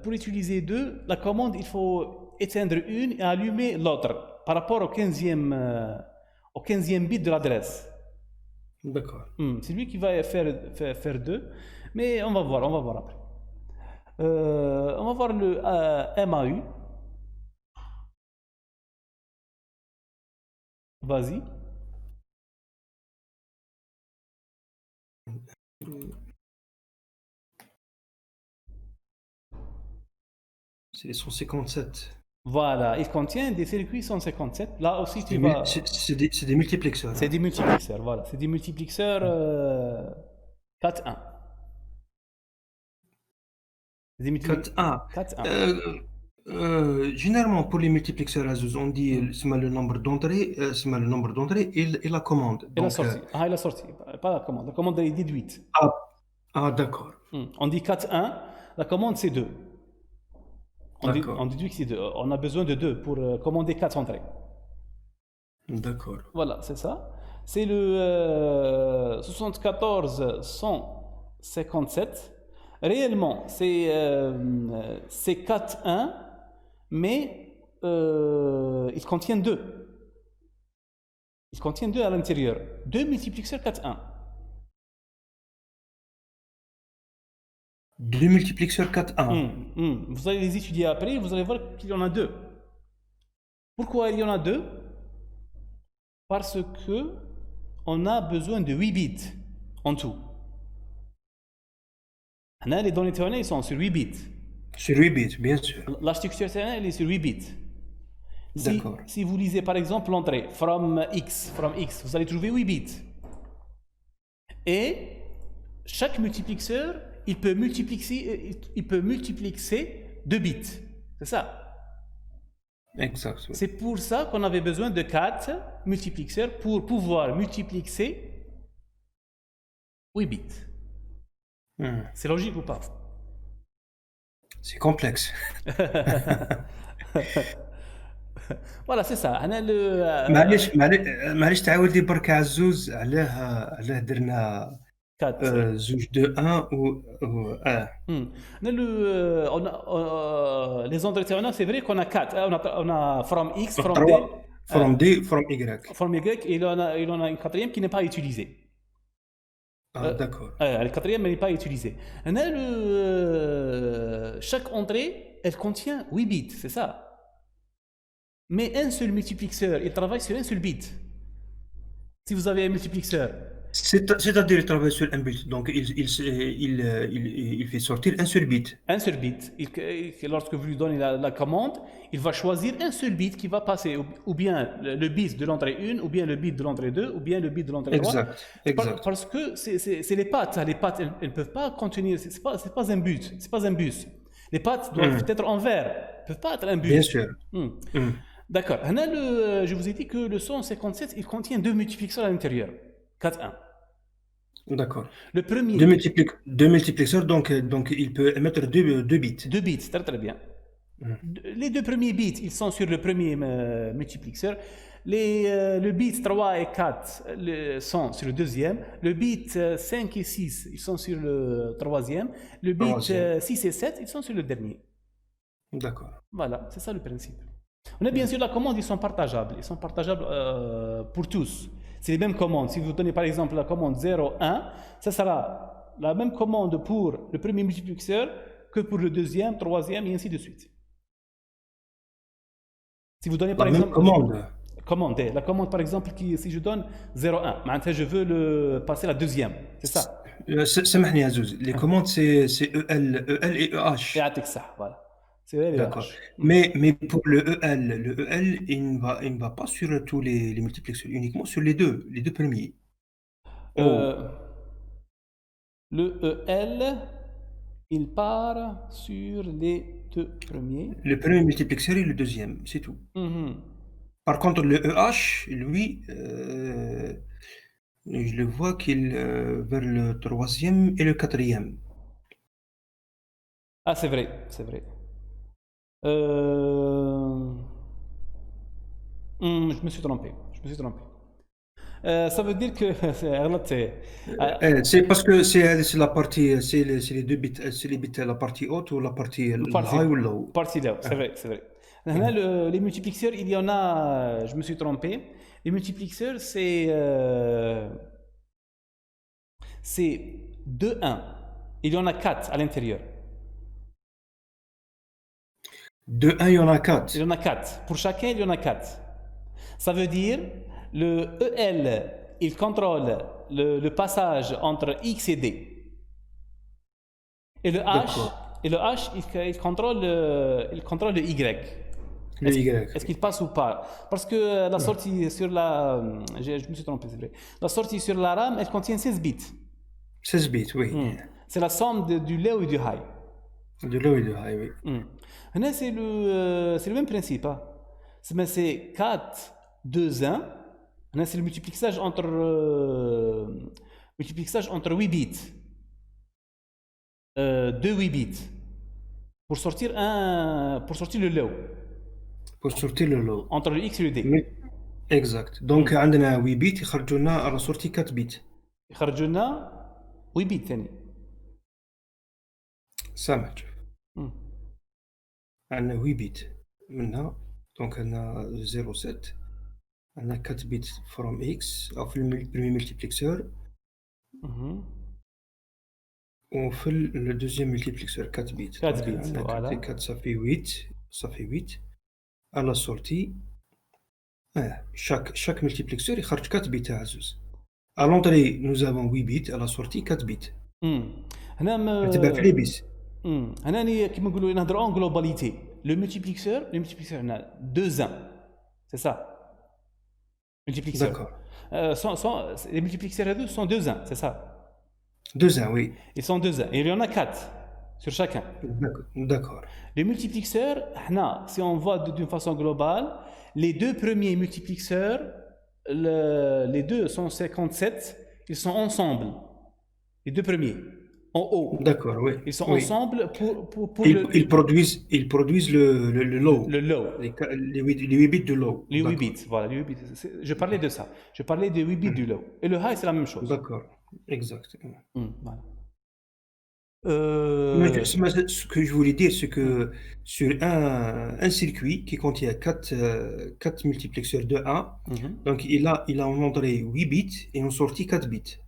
Pour utiliser deux, la commande, il faut éteindre une et allumer l'autre par rapport au 15e bit de l'adresse. D'accord. C'est lui qui va faire deux, mais on va voir après. On va voir le MAU. Vas-y. C'est les 157. Voilà, il contient des circuits 157. Là aussi, C'est des multiplexeurs. C'est des multiplexeurs, voilà. C'est des multiplexeurs 4-1. 4A. 4-1. Généralement, pour les multiplexeurs Asus, on dit c'est le nombre d'entrées, et la commande. Et la sortie. Et la sortie, pas la commande. La commande elle est déduite. D'accord. On dit 4-1, la commande c'est 2. On déduit que c'est 2. On a besoin de 2 pour commander 4 entrées. D'accord. Voilà, c'est ça. C'est le 74-157. Réellement, c'est 4-1, mais il contient 2. Il contient 2 à l'intérieur. 2 multiplexeurs 4-1. 2 multiplexeurs 4A. Vous allez les étudier après, vous allez voir qu'il y en a 2. Pourquoi il y en a 2? Parce que on a besoin de 8 bits en tout. Les données Ethernet sont sur 8 bits. Sur 8 bits, bien sûr. L'architecture Ethernet elle est sur 8 bits. D'accord. Si vous lisez par exemple l'entrée from X, vous allez trouver 8 bits. Et chaque multiplexeur, il peut multiplexer 2 bits. C'est ça. Exact. Oui. C'est pour ça qu'on avait besoin de 4 multiplexeurs pour pouvoir multiplexer 8 bits. C'est logique ou pas? C'est complexe. Voilà, c'est ça. معليش تعاود لي برك عزوز علاه درنا 4. زوج دو 1 Les entretiens, c'est vrai qu'on a 4. On a from X, from D, from D, from Y. From Y, et il en a une quatrième qui n'est pas utilisée. D'accord. Le quatrième n'est pas utilisé. Chaque entrée, elle contient 8 bits, c'est ça. Mais un seul multiplexeur, il travaille sur un seul bit. Si vous avez un multiplexeur. C'est-à-dire il travaille sur un bit, donc il fait sortir un seul bit. Un seul bit. Lorsque vous lui donnez la commande, il va choisir un seul bit qui va passer ou bien le bit de l'entrée 1, ou bien le bit de l'entrée 2, ou bien le bit de l'entrée 3. Exact. Parce que c'est les pattes. Les pattes, elles ne peuvent pas contenir. C'est pas un bus. C'est pas un bus. Les pattes doivent être en verre. Elles ne peuvent pas être un bus. Bien sûr. D'accord. Je vous ai dit que le 157, il contient 2 multiplexeurs à l'intérieur. 4-1. D'accord. Le premier. Deux multiplexeurs, donc il peut émettre 2 bits. 2 bits, très très bien. Les 2 premiers bits, ils sont sur le premier multiplexeur. Le bit 3 et 4 sont sur le deuxième. Le bit 5 et 6, ils sont sur le troisième. Le bit Troisième. 6 et 7, ils sont sur le dernier. D'accord. Voilà, c'est ça le principe. On a bien sûr la commande, ils sont partageables. Ils sont partageables pour tous. C'est les mêmes commandes. Si vous donnez par exemple la commande 0, 1, ça sera la même commande pour le premier multiplexeur que pour le deuxième, troisième et ainsi de suite. Si vous donnez par La même exemple commande. la commande par exemple si je donne 0,1 معناتها je veux le passer la deuxième, c'est ça. سامحني يا عزوز. Les commandes, c'est EL et EH. يعطيك الصح voilà. C'est elle et D'accord. H. Mais pour le EL, il ne va pas sur tous les multiplexeurs, uniquement sur les deux premiers. Oh, Euh, le EL, il part sur les deux premiers. le premier multiplexeur et le deuxième, c'est tout. Mhm. Par contre, le EH, lui, je le vois qu'il vers le troisième et le quatrième. Ah, c'est vrai, c'est vrai. Euh, je me suis trompé, je me suis trompé. Ça veut dire que c'est C'est parce que c'est la partie, c'est les deux bits, c'est les bits, la partie haute ou la partie partie, high ou low. partie là, c'est vrai, c'est vrai. Là, les multiplexeurs, il y en a, je me suis trompé. Les multiplexeurs, c'est 2, 1. Il y en a 4 à l'intérieur. De 1, il y en a Il 4. y en a 4. Pour chacun, il y en a 4. Ça veut dire le EL, il contrôle le passage entre X et D. Et le D'accord. H, il contrôle le Y. Le Y. Est-ce qu'il passe ou pas? Parce que la sortie sur la... je me suis trompé, c'est vrai. La sortie sur la RAM, elle contient 16 bits. 16 bits, oui. C'est la somme du low et du high. De low et de high, oui. Là, c'est le même principe. Hein. C'est 4, 2, 1. Là, c'est le multiplexage entre 8 bits. 2 8 bits. Pour sortir le low. Pour sortir le low. Entre le X et le D. Oui. Exact. Donc, عندنا 8 bits يخرجوا لنا على sortie 4 bits. يخرج لنا 8 بيت ثاني. سامع شوف. عندنا 8 bits منها. دونك عندنا 0,7. عندنا 4 bits from X أو في البريمي ملتيبليكسور. وفي le deuxième multiplexeur 4 bits. 4 bits, voilà. 4, ça fait 8. Ça fait 8. À la sortie, chaque multiplexeur il charge 4 bits à Azus. À l'entrée, nous avons 8 bits, à la sortie 4 bits. هنا تبع في لي بيس. هنا كيما نقولوا نهضروا en globalité. Le multiplexeur هنا 2 1. C'est ça. Multiplexeur. D'accord. Les multiplexeurs sont 2 1, c'est ça. 2 1, oui. Ils sont 2 1. Et il y en a 4 sur chacun. D'accord. Les multiplexeurs, si on voit d'une façon globale, les deux premiers multiplexeurs, les deux sont 57, ils sont ensemble. Les deux premiers, en haut. D'accord, oui. Ils sont oui. ensemble pour ils produisent le low. Le low. Les 8 bits de low. Les 8 bits, voilà. Les 8 bits. Je parlais de ça. Je parlais des 8 bits du low. Et le high, c'est la même chose. D'accord, exact. Voilà. Ce que je voulais dire, c'est que sur un circuit qui contient 4 multiplexeurs de 1, donc il a en entrée 8 bits et en sortie 4 bits.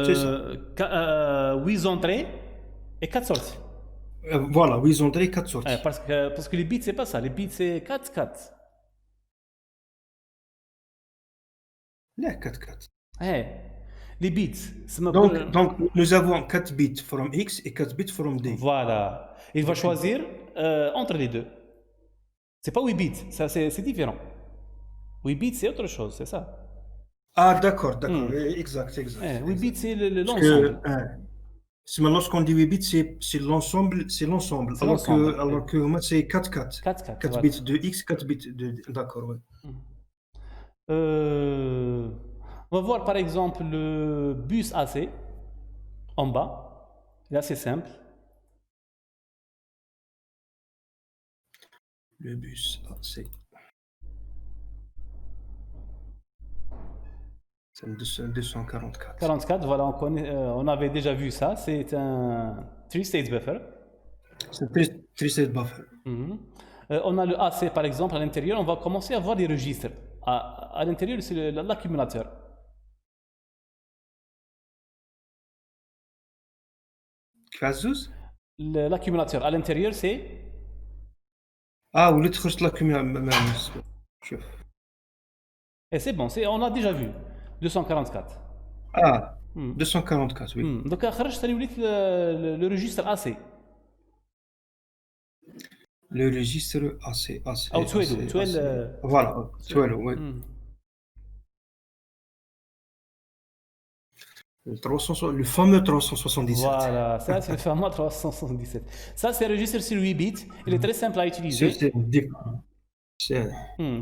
C'est ça. 8 entrées et 4 sorties. Voilà, 8 entrées, 4 sorties. Parce que les bits, c'est pas ça. Les bits, c'est 4, 4. Là, 4, 4. Les bits. Donc, nous avons 4 bits from X et 4 bits from D. Voilà. Il va choisir entre les deux. C'est pas 8 bits, ça c'est différent. 8 bits, c'est autre chose, c'est ça. Ah, d'accord. Exact. 8 bits, c'est l'ensemble. Lorsqu'on dit 8 bits, c'est l'ensemble. Alors que moi, c'est 4, 4. 4 bits de X, 4 bits de D. D'accord, oui. On va voir par exemple le bus AC en bas. Il est assez simple. Le bus AC. C'est 244. 44, voilà, on avait déjà vu ça. C'est un 3-state buffer. C'est three-state buffer. Mhm. On a le AC par exemple à l'intérieur. On va commencer à voir des registres. À l'intérieur, c'est l'accumulateur. كيف L'accumulateur à l'intérieur, c'est وليت خرجت شوف et c'est bon. On a déjà vu 244. 244 oui. Donc خرجت ثاني وليت le registre AC. Le registre AC. أو تويل Voilà, oui. Le fameux 377. Voilà, ça c'est le fameux 377. Ça c'est un registre sur 8 bits. Il est très simple à utiliser.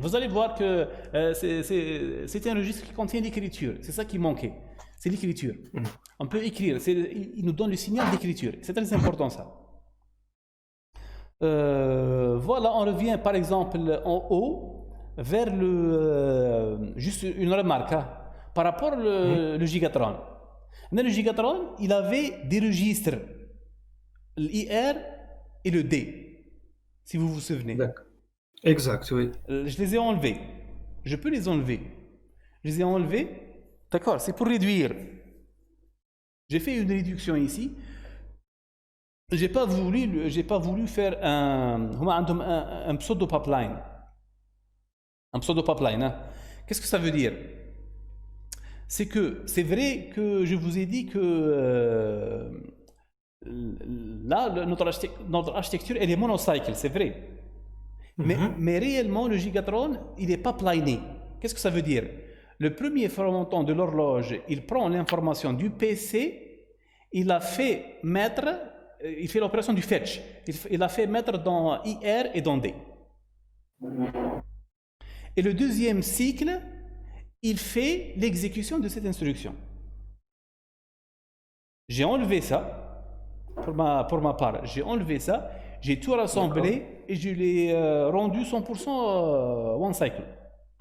Vous allez voir que c'est un registre qui contient l'écriture. C'est ça qui manquait. C'est l'écriture. On peut écrire. Il nous donne le signal d'écriture. C'est très important ça. Voilà, on revient par exemple en haut vers juste une remarque par rapport le Gigatron. Le Gigatron, il avait des registres, l'IR et le D, si vous vous souvenez. Exact, oui. Je les ai enlevés. Je peux les enlever. Je les ai enlevés. D'accord, c'est pour réduire. J'ai fait une réduction ici. J'ai pas voulu faire un pseudo pipeline. Un pseudo pipeline. Hein. Qu'est-ce que ça veut dire? C'est que c'est vrai que je vous ai dit que là notre architecture elle est monocycle, c'est vrai. Mais réellement le Gigatron il n'est pas plané. Qu'est-ce que ça veut dire? Le premier formatant de l'horloge, il prend l'information du PC, il a fait mettre. Il fait l'opération du fetch. Il a fait mettre dans IR et dans D. Et le deuxième cycle, il fait l'exécution de cette instruction. J'ai enlevé ça, pour ma part, j'ai enlevé ça, j'ai tout rassemblé et je l'ai rendu 100% one cycle.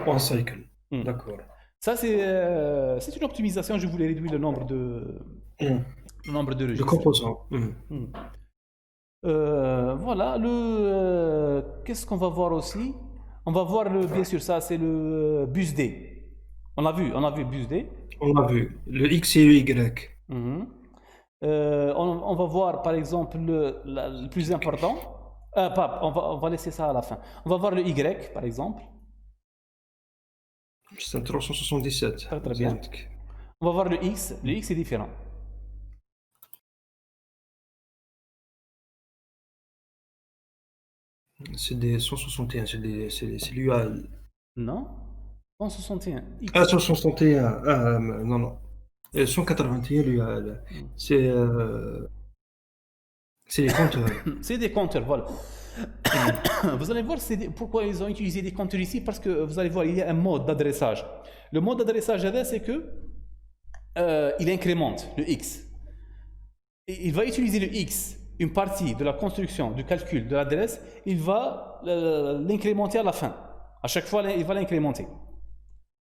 One cycle, d'accord. Ça, c'est une optimisation, je voulais réduire le nombre de... Le nombre de registres. De composants. Voilà, qu'est-ce qu'on va voir aussi? On va voir, bien sûr, ça c'est le bus D. On a vu bus D. On l'a vu, le X et le Y. On va voir, par exemple, le plus important. On va laisser ça à la fin. On va voir le Y, par exemple. C'est un 377. Très bien. On va voir le X. Le X est différent. C'est des 161, c'est l'UAL. Non 161. X. 161, non. 181, l'UAL. C'est les compteurs. C'est des compteurs, voilà. Vous allez voir pourquoi ils ont utilisé des compteurs ici, parce que vous allez voir, il y a un mode d'adressage. Le mode d'adressage, c'est que il incrémente le X. Et il va utiliser le X, une partie de la construction, du calcul de l'adresse, il va l'incrémenter à la fin. À chaque fois, il va l'incrémenter.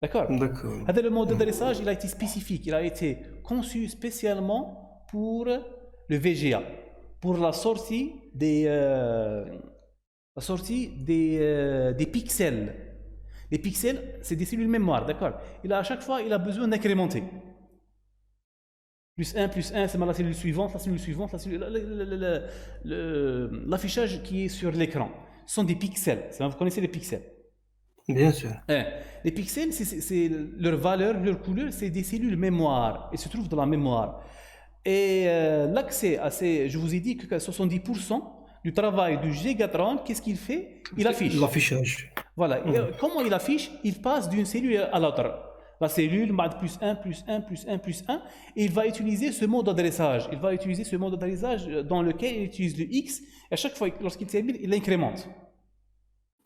D'accord. Le mode d'adressage, il a été spécifique, il a été conçu spécialement pour le VGA, pour la sortie des pixels. Les pixels, c'est des cellules mémoire, d'accord. À chaque fois, il a besoin d'incrémenter. Plus 1, c'est la cellule suivante, l'affichage qui est sur l'écran. Ce sont des pixels. Vous connaissez les pixels? Bien sûr. Les pixels, c'est leur valeur, leur couleur, c'est des cellules mémoire. Ils se trouvent dans la mémoire. Et l'accès à je vous ai dit que 70% du travail du Gigatron, qu'est-ce qu'il fait? Il affiche. L'affichage. Voilà. Comment il affiche? Il passe d'une cellule à l'autre. La cellule, plus 1, et il va utiliser ce mode d'adressage. Dans lequel il utilise le X, et à chaque fois, lorsqu'il termine, il l'incrémente.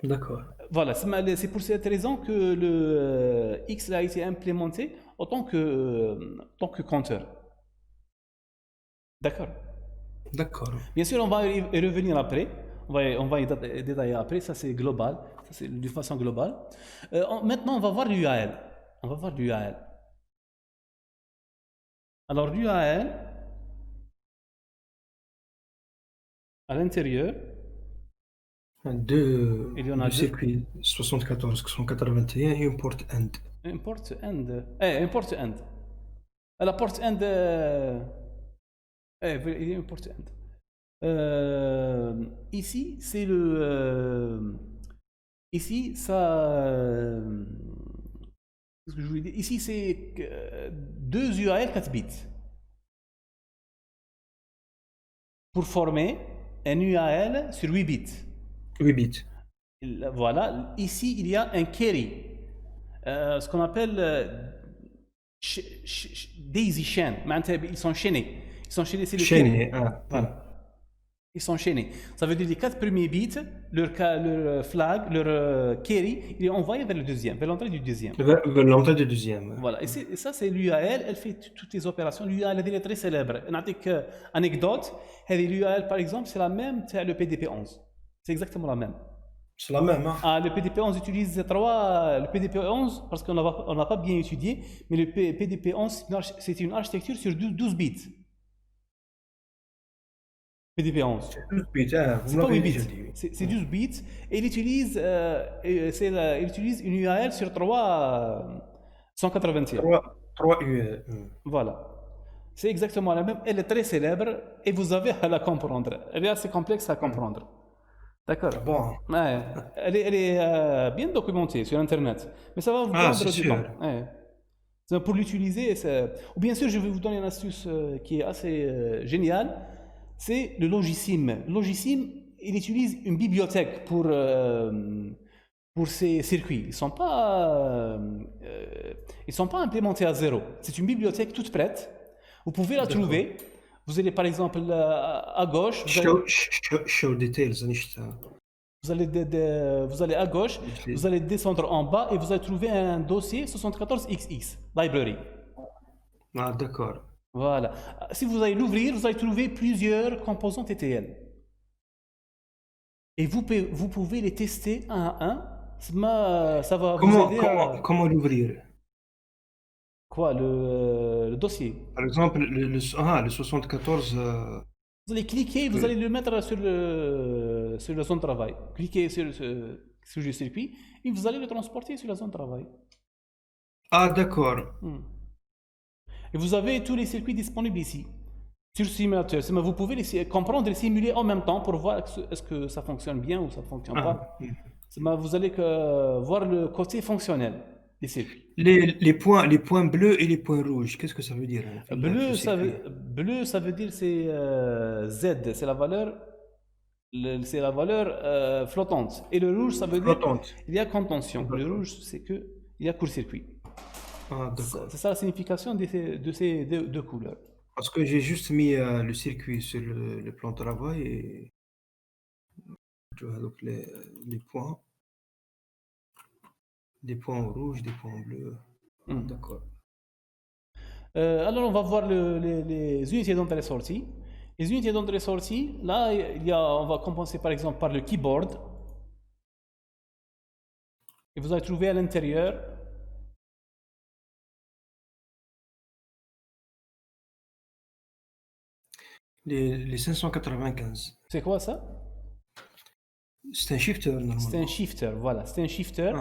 D'accord. Voilà, c'est pour cette raison que le X a été implémenté en tant que compteur. D'accord. Bien sûr, on va y revenir après. On va y détailler après. Ça, c'est global. Ça, c'est de façon globale. Maintenant, on va voir l'UAL. Alors l'UAL, à l'intérieur, il y en a deux deux. circuits 74 181 et une porte end. Une porte end. Une porte end. La porte end. Il y a une porte end. Ici, c'est le. Ici, ça. Qu'est-ce que je voulais dire? Ici, c'est deux UAL 4 bits. Pour former un UAL sur 8 bits. 8 bits. Voilà. Ici, il y a un carry. Ce qu'on appelle daisy chain. Ils sont chaînés. Ils sont chaînés, c'est le Chaîné. carry. Voilà. Ils sont chaînés. Ça veut dire les 4 premiers bits, leur flag, leur carry, il est envoyé vers le deuxième, vers l'entrée du deuxième. Vers l'entrée du deuxième. Voilà. Et ça, c'est l'UAL. Elle fait toutes les opérations. L'UAL, elle est très célèbre. Une anecdote. L'UAL, par exemple, c'est la même que le PDP-11. C'est exactement la même. C'est la même. Hein? Le PDP-11 utilise le PDP-11, parce qu'on n'a pas bien étudié, mais le PDP-11, c'est une architecture sur 12 bits. PDP-11. C'est 12 bits, hein? C'est pas 8 bits, c'est 12 bits. Et il utilise une UAL sur 181. 3 UAL. Voilà. C'est exactement la même. Elle est très célèbre et vous avez à la comprendre. Elle est assez complexe à comprendre. D'accord. Bon. Ouais. Elle est bien documentée sur Internet. Mais ça va vous prendre du temps. Ouais. Pour l'utiliser, ou bien sûr, je vais vous donner une astuce qui est assez géniale. C'est le Logisim. Logisim, il utilise une bibliothèque pour ces circuits. Ils ne sont pas implémentés à zéro. C'est une bibliothèque toute prête. Vous pouvez la trouver. Vous allez par exemple à gauche. Show details. Vous allez à gauche, vous allez descendre en bas et vous allez trouver un dossier 74XX, Library. Ah, d'accord. Voilà. Si vous allez l'ouvrir, vous allez trouver plusieurs composants TTL. Et vous pouvez les tester un à un. Ça va vous aider comment l'ouvrir? Quoi, le dossier? Par exemple, le 74... Vous allez cliquer, vous allez le mettre sur la zone de travail. Cliquez sur le circuit et vous allez le transporter sur la zone de travail. Ah, d'accord. Et vous avez tous les circuits disponibles ici, sur le simulateur. Vous pouvez comprendre et les simuler en même temps pour voir est-ce que ça fonctionne bien ou ça ne fonctionne pas. Vous allez voir le côté fonctionnel des circuits. Les points bleus et les points rouges, qu'est-ce que ça veut dire? Bleu, ça veut dire c'est Z, c'est la valeur flottante. Et le rouge, ça veut dire il y a contention. Le rouge, c'est qu'il y a court-circuit. Ah, c'est ça la signification de ces deux couleurs. Parce que j'ai juste mis le circuit sur le plan de travail et tu vois donc les points. Des points rouges, des points bleus. D'accord. Alors on va voir les unités d'entrée et sortie. Les unités d'entrée et sortie, là on va commencer par exemple par le keyboard. Et vous allez trouver à l'intérieur les 595. C'est quoi ça? C'est un shifter normalement. C'est un shifter, voilà. C'est un shifter.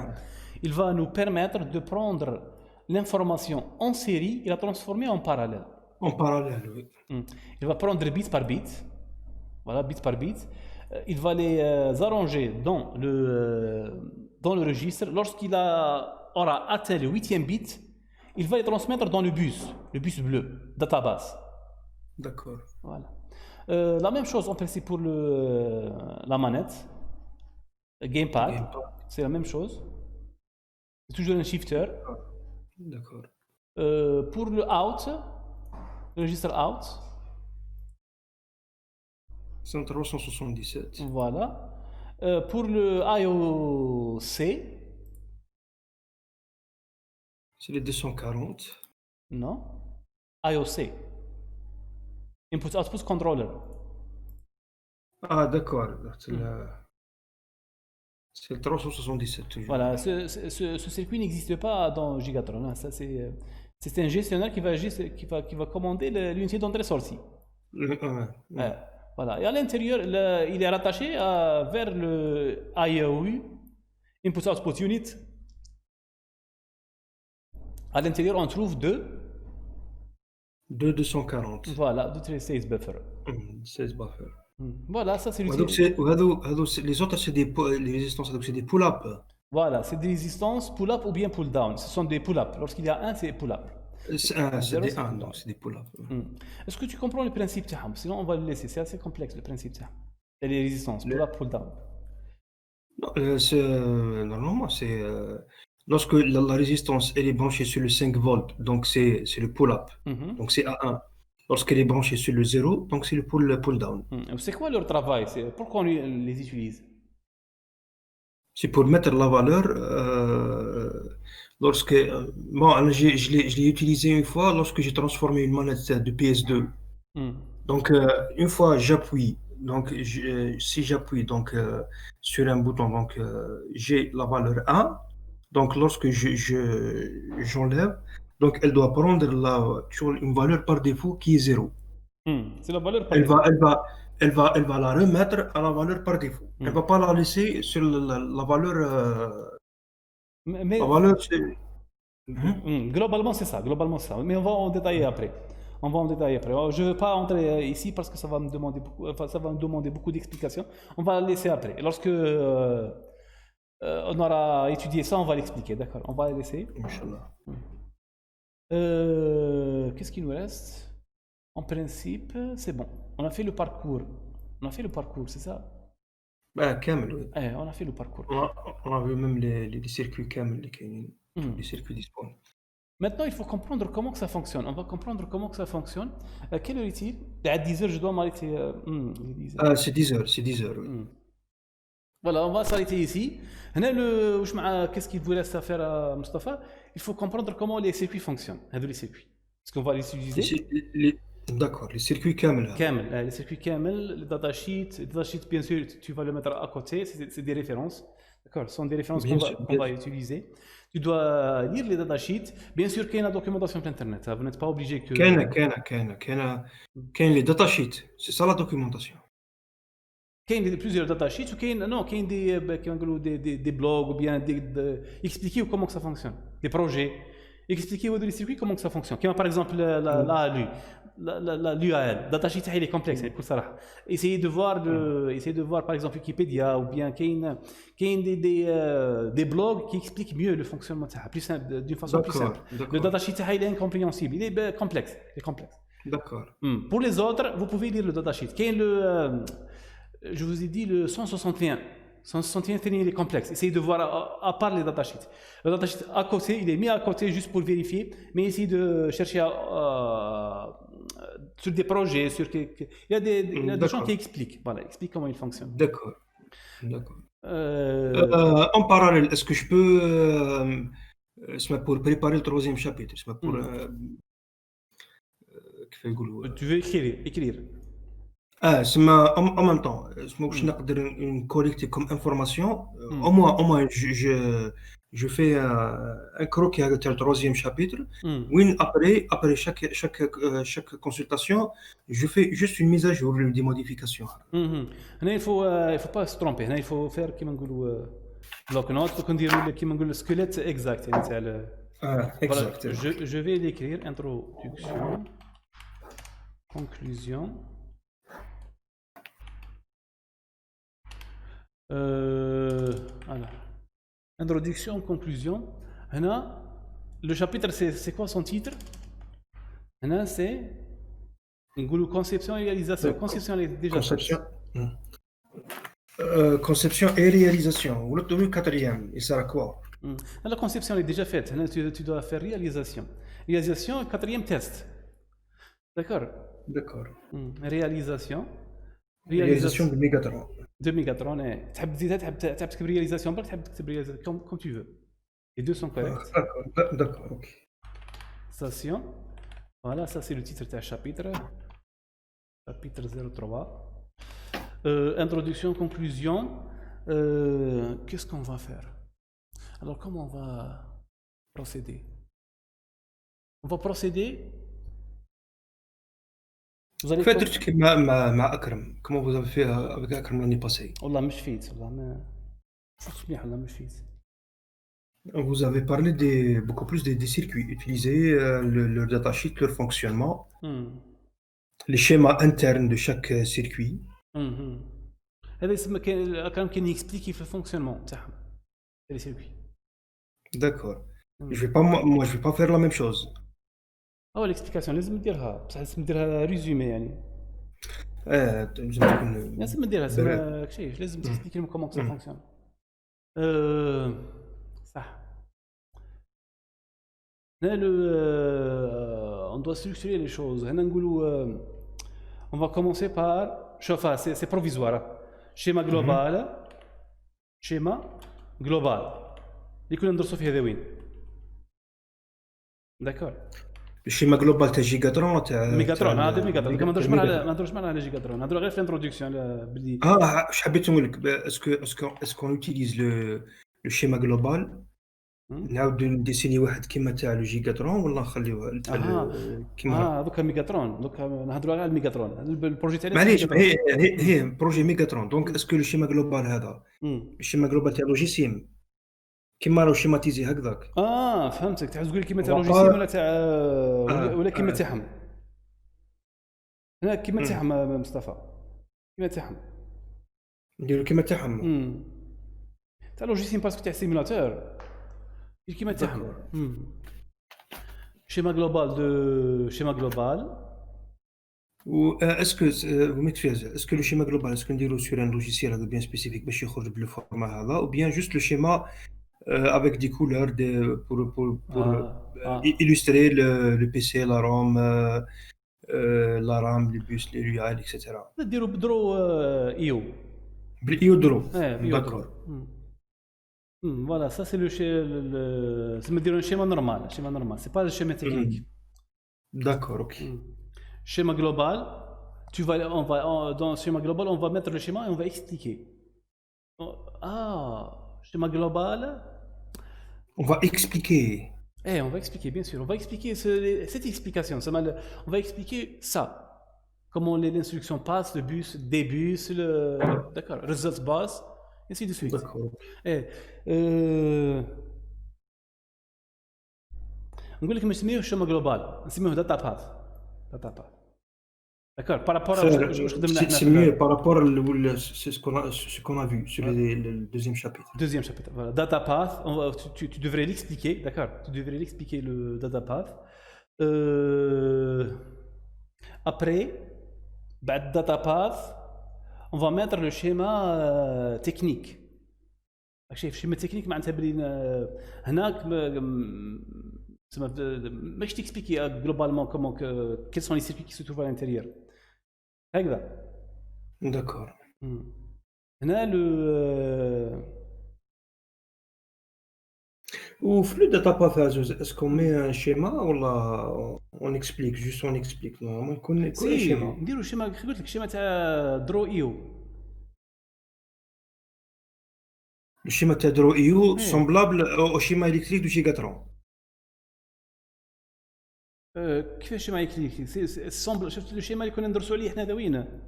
Il va nous permettre de prendre l'information en série et la transformer en parallèle. En parallèle, oui. Il va prendre bit par bit. Voilà, bit par bit. Il va les arranger dans le registre. Lorsqu'il aura atteint le 8e bit, il va les transmettre dans le bus bleu, database. D'accord. Voilà. La même chose, on peut faire pour la manette. Gamepad. C'est la même chose. C'est toujours un shifter. D'accord. Pour le out, le registre out. 377. Voilà. Pour le IOC. C'est les 240. Non. IOC. Input Output Controller. Ah, d'accord. C'est le 377 toujours. Voilà, ce circuit n'existe pas dans Gigatron. Hein. Ça, c'est C'est un gestionnaire qui va commander l'unité d'entrée-sortie. Voilà. Et à l'intérieur, il est rattaché vers le IOU, Input Output Unit. À l'intérieur, on trouve deux 240 voilà, deux traces buffer. 16 buffer. Voilà, ça c'est وهذوك l'utilité. les autres c'est des les résistances donc c'est des pull-up. Voilà, c'est des résistances pull-up ou bien pull-down. Ce sont des pull-up. Lorsqu'il y a un, c'est pull-up. C'est Zéro, des c'est 1 pull-down. donc c'est des pull-up. Est-ce que tu comprends le principe تاعهم? Sinon, on va le laisser. C'est assez complexe le principe تاعهم. Et les résistances, pull-up, pull-down. Non, normalement c'est lorsque la résistance elle est branchée sur le 5 volts donc c'est le pull-up. Donc c'est A1. Lorsqu'elle est branchée sur le 0 donc c'est le pull-down. C'est quoi leur travail? Pourquoi on les utilise? C'est pour mettre la valeur lorsque bon je l'ai utilisé une fois lorsque j'ai transformé une manette de PS2. Donc une fois j'appuie donc si j'appuie donc sur un bouton donc j'ai la valeur 1. Donc lorsque j'enlève donc elle doit prendre une valeur par défaut qui est 0. C'est la valeur par Elle défaut. elle va la remettre à la valeur par défaut. Elle va pas la laisser sur la valeur Mais la valeur c'est globalement, c'est ça. Globalement, c'est ça. Mais on va en détailler après. On va en détailler après. Alors, je ne veux pas entrer ici parce que ça va me demander beaucoup, enfin, ça va me demander beaucoup d'explications. On va le laisser après. Lorsque on aura étudié ça, on va l'expliquer. D'accord. On va le laisser. Inch'Allah. Qu'est-ce qu'il nous reste? En principe, c'est bon. On a fait le parcours. On a fait le parcours, c'est ça? Bah, كامل oui. On a fait le parcours. On a vu même les circuits كامل اللي كاينين les circuits disponibles. Maintenant, il faut comprendre comment que ça fonctionne. On va comprendre comment que ça fonctionne. Quelle heure est-il? À 10 heures, je dois m'arrêter. Il est 10 heures. C'est 10 heures, c'est 10 heures. Oui. Voilà, on va s'arrêter ici. Qu'est-ce qu'il vous reste à faire à Mustafa? Il faut comprendre comment les circuits fonctionnent. Les circuits. Est-ce qu'on va les utiliser? D'accord, les circuits كامل. Les circuits Camel, le datasheet. Le datasheet, bien sûr, tu vas le mettre à côté. C'est des références. D'accord, ce sont des références qu'on va utiliser. Tu dois lire les datasheets. Bien sûr, qu'il y a la documentation sur Internet. Vous n'êtes pas obligé que. كاين les datasheets. C'est ça la documentation. Il y a plusieurs datasheets ou il y a des blogs ou bien expliquer comment que ça fonctionne. Des projets. Expliquer aux circuits comment que ça fonctionne. Comme par exemple l'UAL. Le datasheet il est complexe. Essayez de voir par exemple Wikipédia ou bien des blogs qui expliquent mieux le fonctionnement d'une façon plus simple. Le datasheet il est incompréhensible. Il est complexe. D'accord. Pour les autres, vous pouvez lire le datasheet. Je vous ai dit le 161. 161, il est complexe. Essayez de voir à part les datasheets. Le datasheet à côté, il est mis à côté juste pour vérifier, mais essayez de chercher sur des projets, il y a des gens qui expliquent. Voilà, expliquent comment il fonctionne. D'accord. En parallèle, est-ce que je peux, pour préparer le 3e chapitre, pour, tu veux écrire. En même temps, باش نقدر collecter comme information, au moins je fais un croquis sur le 3e chapitre. Oui, après chaque consultation, je fais juste une mise à jour des modifications. Il faut pas se tromper. Il faut faire كيما نقولوا bloc note pour نديروا كيما نقولوا squelette exact تاع Exact. Je vais l'écrire introduction, conclusion. Alors, introduction, conclusion. Le chapitre, c'est quoi son titre? C'est une conception et réalisation. Conception, elle est déjà conception et réalisation. Ou le 4e, il sert à quoi? La conception elle est déjà faite. Tu dois faire réalisation. Réalisation, 4e test. D'accord? D'accord. Réalisation de Megatron. De Megatron. تحب تزيدها تحب تكتب réalisation برك تحب تكتب réalisation comme tu veux. Les deux sont corrects. D'accord, ok. Station. Voilà, ça c'est le titre du chapitre. Chapitre 03. Introduction, conclusion. Qu'est-ce qu'on va faire? Alors, comment on va procéder? On va procéder. Vous allez كيف درتي مع أكرم؟ comment vous avez fait avec أكرم l'année passée? والله مش فيت والله ما شفتش مليح والله مش فيت. Vous avez parlé beaucoup plus des circuits, utiliser leur datasheet, leur fonctionnement, les schémas internes de chaque circuit. هذا يسمى كان يكسبليكي في الفونكسيونمون تاعهم لي سيركوي. D'accord. Moi, je vais pas faire la même chose. الاكسبليكاسيون لازم نديرها بصح لازم نديرها ريزومي يعني. لازم تكون لازم نديرها تسمى كشيش لازم تكسبليكي لهم كومون سا فونكسيون. صح. هنا on doit structurer les choses. هنا نقولوا on va commencer par شوف c'est provisoire. schéma global schéma global اللي كنا ندرسوا فيه هذا وين. داكور. الشيما جلوبال تاع جيجاترون تاع ميجاترون هذا ميجاترون ما نديروش معنا على جيجاترون نهضروا غير في الانتروداكسيون باللي واش حبيت نقول لك اسكو نوتيليز لو شيما جلوبال نعاودو نديسيني واحد كيما تاع لو جيجاترون ولا نخليوه كيما دوكا ميجاترون دوكا نهضروا على الميجاترون البروجي تاعنا معليش هي بروجي ميجاترون دونك اسكو لو شيما جلوبال هذا الشيما جلوبال تاع لوجيسيم كيما راهو شيماتيزي هكذاك. فهمتك تعاود تقول كيما تاع لوجيسيال ولا تاع ولا كيما تاعهم هنا كيما تاعهم مصطفى كيما تاعهم نديرو كيما تاعهم تاع لوجيسيال باسكو تاع سيمولاتور كيما تاعهم. schéma global de schéma global. و اسكو ميكفيز اسكو لو شيما جلوبال اسكو نديرو سور ان لوجيسيال هذا بيان سبيسيفيك باش يخرج بالفورما هذا او بيان جوست لو شيما avec des couleurs pour illustrer le PC, la ROM, la RAM, le bus, les UAL, etc. نديرو بدرو ايو بالايو درو. داكور. Voilà, ça c'est le schéma. C'est un schéma normal. Schéma normal. C'est pas le schéma technique. D'accord, ok. Schéma global. Dans le schéma global, on va mettre le schéma et on va expliquer. Schéma global. On va expliquer. On va expliquer, bien sûr. On va expliquer cette explication. On va expliquer ça. Comment l'instruction passe, le bus, des bus, d'accord, results bus, et ainsi de suite. D'accord. نقول لك نسميه الشيما جلوبال نسميه داتا باث. D'accord, par rapport à c'est mieux par rapport ce qu'on a vu sur le deuxième chapitre. Deuxième chapitre, voilà. Data path, tu devrais l'expliquer, d'accord. Tu devrais l'expliquer le data path. Après, data path, on va mettre le schéma technique. شايف schéma technique معناتها بلي هناك ماش تexpliquer globalement comment quels sont les circuits qui se trouvent à l'intérieur. هكذا. D'accord. هنا وفي لو داتا باث اسكو مي ان شيما ولا اون اكسبليك جوست اون اكسبليك نورمال يكون شيما نديرو شيما قلت لك شيما تاع درو ايو الشيما تاع درو ايو سومبلابل او شيما الكتريك دو جيجاترون. كيفاش شيما الكتريك سومبل شفت الشيما اللي كنا ندرسوا عليه حنا ذوينا.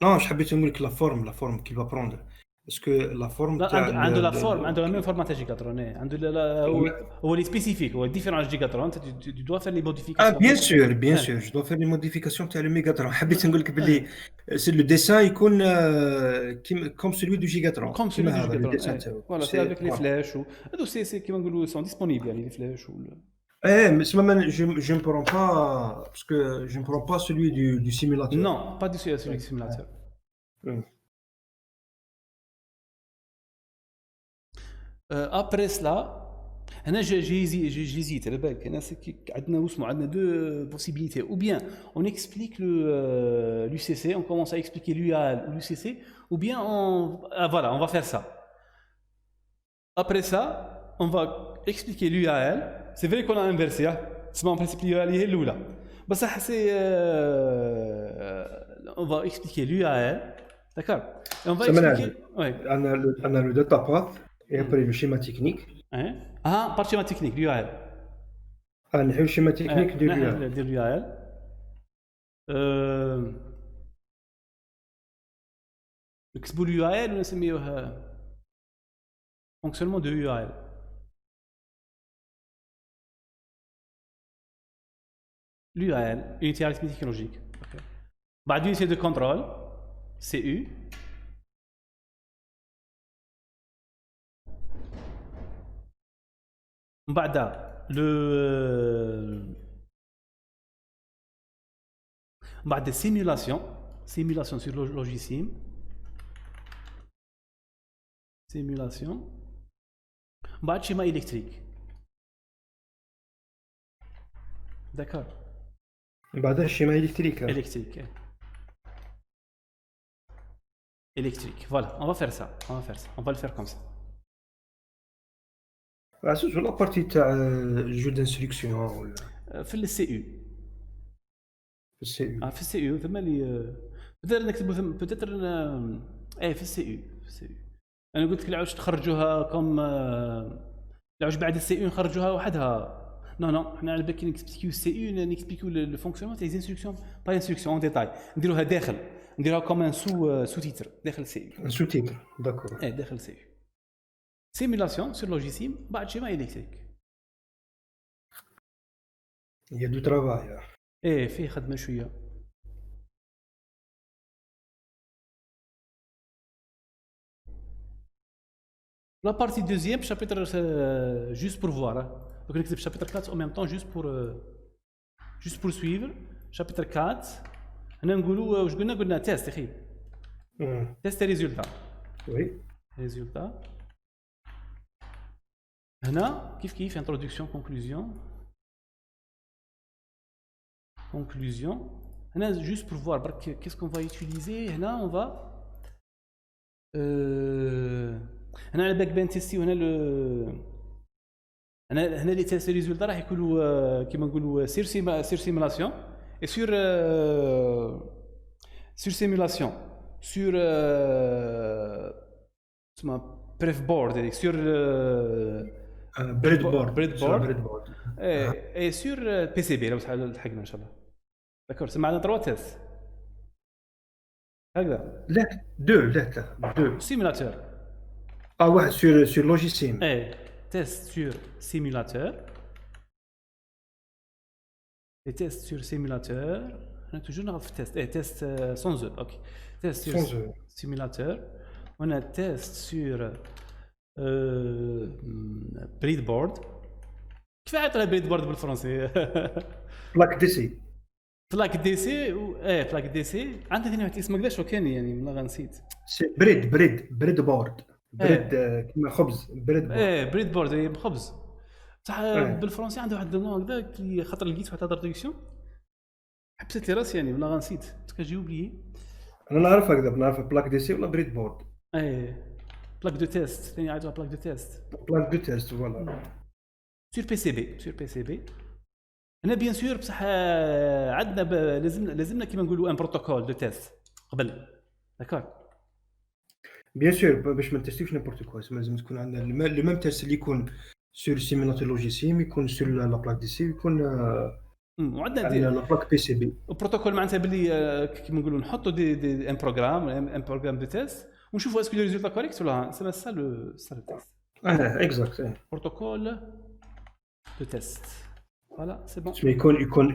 واش حبيت نقول لك لا فورم كي فا بروندر اسكو لا فورم تاع عنده لا فورم عنده لا ميم فورما تاع جيجاترون عنده هو لي سبيسيفيك هو ديفيرون جيجاترون tu dois faire les modifications. bien sûr je dois faire les modifications تاع الميجاترون. حبيت نقول لك باللي سي لو ديسان يكون كوم سولوي دو جيجاترون كوم سولوي دو جيجاترون. فوالا سي افيك لي فلاش هادو سي كيما نقولوا سون ديسپونيبل يعني لي فلاش mais je ne prends pas parce que je ne prends pas celui du simulateur. Non, pas celui du simulateur. Après cela, j'hésite. عندنا deux possibilités. Ou bien on explique l'UCC, on commence à expliquer l'UAL ou l'UCC, ou bien voilà, on va faire ça. Après ça, on va expliquer l'UAL. C'est vrai qu'on a inversé. C'est en principe l'UAL est l'oula. Bah ça c'est on va expliquer l'UAL, d'accord. Et on va expliquer. On a le data path et après le schéma technique. Par schéma technique, l'UAL. نحيو الشيما تكنيك ديال اليو ديال اليو ال نكتبوا اليو ال ولا نسميوه فونكسيونمون دو يو ال. l'UAL, unité arithmétique logique. Okay. بعد unité de contrôle, CU. بعد بعد simulation sur logiciel. Simulation. بعد schéma électrique. D'accord. بعدها الشيما إلكتريك. Électrique. Voilà, on va faire ça. On va le faire comme ça. عزوز ولا بارتي تاع جو دانستركسيون ولا في السي يو. في السي يو. في السي يو ثم اللي بدل نكتبوا ثم بتاتر في السي يو. انا قلت لك عاوش تخرجوها كوم عاوش بعد السي يو نخرجوها وحدها. Non, حنا على بالك نكتبيو السي يو نكتبيو لو فونكسيونمون تاع لي انستركسيون با انستركسيون اون ديتاي نديروها داخل نديروها كوم ان سو تيتر داخل السي يو. سو تيتر داكور. داخل السي يو. سيمولاسيون سور لوجيسيل بعد شيما إلكتريك. هي دو ترافاي. فيه خدمة شوية. La partie deuxième, chapitre juste pour voir. Donc on écrit chapitre 4 en même temps juste pour suivre. Chapitre 4. On a نقولوا واش قلنا تيست اخي. تيست ريزولتا. وي. ريزولتا. هنا كيف introduction conclusion. هنا juste pour voir qu'est-ce qu'on va utiliser. هنا on va هنا على باك بان تيستي وهنا هنا لي تيست ريزولتا راح يكونوا كيما نقولوا سير سيمولاسيون اي سور سيمولاسيون سور اسمها بريف بورد هذيك سور بريد بورد اي سور بي سي بي لو لحقنا ان شاء الله. داكور سمعنا 3 تيست هكذا. لا دو سيمولاتور. واحد سور لوجيسيم. test sur simulateur. Les tests sur simulateur. On a toujours un test. Test sans eux. Ok. Test sur simulateur. On a test sur breadboard. كيف على breadboard بالفرنسي؟ بلاك دي سي. بلاك دي سي بلاك دي سي. عندي ثاني واحد اسمه قداش وكاني يعني والله نسيت. بريد بورد. بريد كيما خبز بريد بورد. بريد بورد خبز صح. بالفرنسي عنده واحد النوع هكذا كي خاطر لقيت واحد التراديكسيون حبست لي راسي يعني والله غنسيت كنجي اوبليي. انا نعرف هكذا نعرف بلاك دي سي ولا بريد بورد. بلاك دو تيست ثاني عيطوها بلاك دو تيست فوالا سور بي سي بي. هنا بيان سور بصح عندنا لازمنا كيما نقولوا ان بروتوكول دو تيست قبل. داكور بيان سور باش ما نتستيوش نيمبورت كوا لازم تكون عندنا لو ميم تيست اللي يكون سور سيميلاتور لوجيسيم يكون سور لا بلاك دي سي يكون وعندنا لا بلاك بي سي بي. البروتوكول معناتها باللي كيما نقولوا نحطوا دي ان بروغرام دو تيست ونشوفوا اسكو لي ريزولتا كوريكت ولا سي سا لو تيست. اكزاكت. بروتوكول دو تيست فوالا سي بون.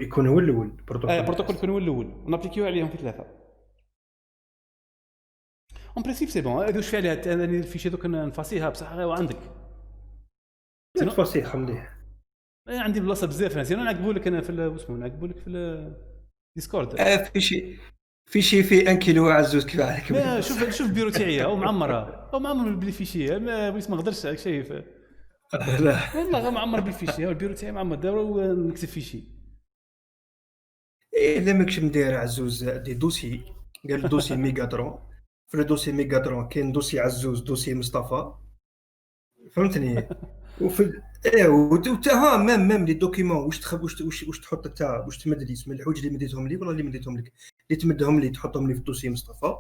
يكون هو الاول بروتوكول يكون هو الاول ونابليكيو عليهم في 3. اون برينسيپ سي بون. هذا واش فيه عليها انا الفيشي دوك نفاسيها بصح غير عندك تفاصيل مليح. عندي بلاصه بزاف انا نعقبوا لك انا في اسمه نعقبوا لك في الديسكورد. فيشي في 1 كيلو عزوز كيف عليك. شوف البيرو تاعي او معمر بالفيشي ما بغيت ما نقدرش شايف. لا والله غير معمر بالفيشي. البيرو تاعي معمر دابا ونكتب فيشي. لا ماكش ندير عزوز دي دوسي قال دوسي ميغاترون. في الدوسي ميغاترون كاين دوسي عزوز دوسي مصطفى فهمتني. وفي وتا ميم لي دوكيمون واش تحط تاع واش تمد لي اسم الحوايج اللي مديتهم لي ولا اللي مديتهم لك اللي تمدهم لي تحطهم لي في الدوسي مصطفى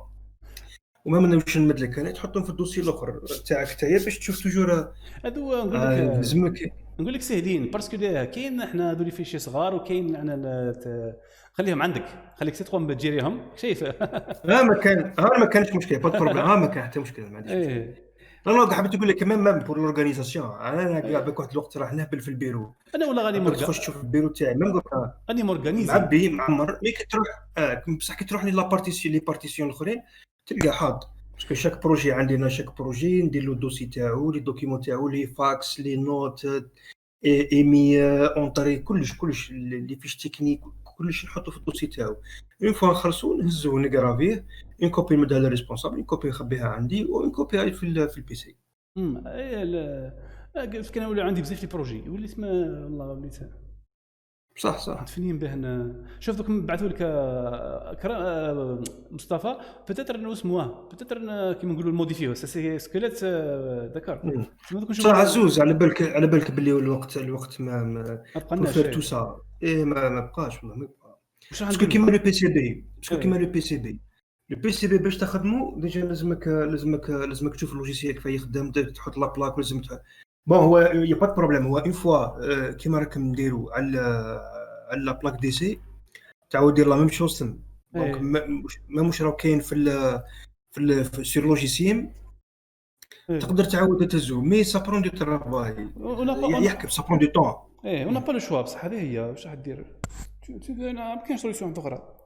وما منوش نمد لك انا تحطهم في الدوسي الاخر تاعك تاعي باش تشوف توجور. هادو نقول لك لازمك نقول لك سهلين باسكو كاين احنا هذول فيشي صغار وكاين خليهم عندك خليك تقوم بتجيريهم شايف ما كانش مشكل با بروبليم ما كان حتى مشكل ما عنديش مشكل انا حبيت نقول لك كمان بور لورغانيزاسيون انا كاع بك واحد الوقت راح نهبل في البيرو انا ولا غادي تخش تشوف البيرو تاعي ميم دوكا راني مورغانيزي معبي معمر مي كتروح بصح كي تروح لي لي بارتيسيون الاخرين تلقى حاض باسكو شاك بروجي عندنا شاك بروجي ندير له الدوسي تاعو لي دوكيمون تاعو لي فاكس لي نوت ايمي اونطري كلش لي فيش تكنيك كلش نحطو في الدوسي تاعو اون فوا نخلصو نهزوه نغرافيه اون كوبي نمدها للريسبونسابل اون كوبي نخبيها عندي واون كوبي في البيسي كان يولي عندي بزاف لي بروجي وليت ما والله وليت صح تفنين به شوف دوك نبعثوا لك مصطفى بتاتر انه اسمه بتاتر كيما نقولوا الموديفيو سي سكيليت داكار صح عزوز على بالك باللي الوقت ما بقناش تو سا ما بقاش والله ما بقى باسكو كيما لو بي سي بي لو بي سي بي باش تخدمو ديجا لازمك تشوف اللوجيسيال كيف يخدم تحط لا بلاك ولازم بون هو يا با بروبليم هو اون فوا كيما راكم نديرو على لا بلاك دي سي تعاود دير لا ميم شوز تم دونك مش راه كاين في سير لوجيسيال تقدر تعاود تهزو مي سا برون دو ترافاي يحكم سا برون دو طون اون با لو شوا بصح هذه هي واش راح دير ما كاينش سوليسيون اخرى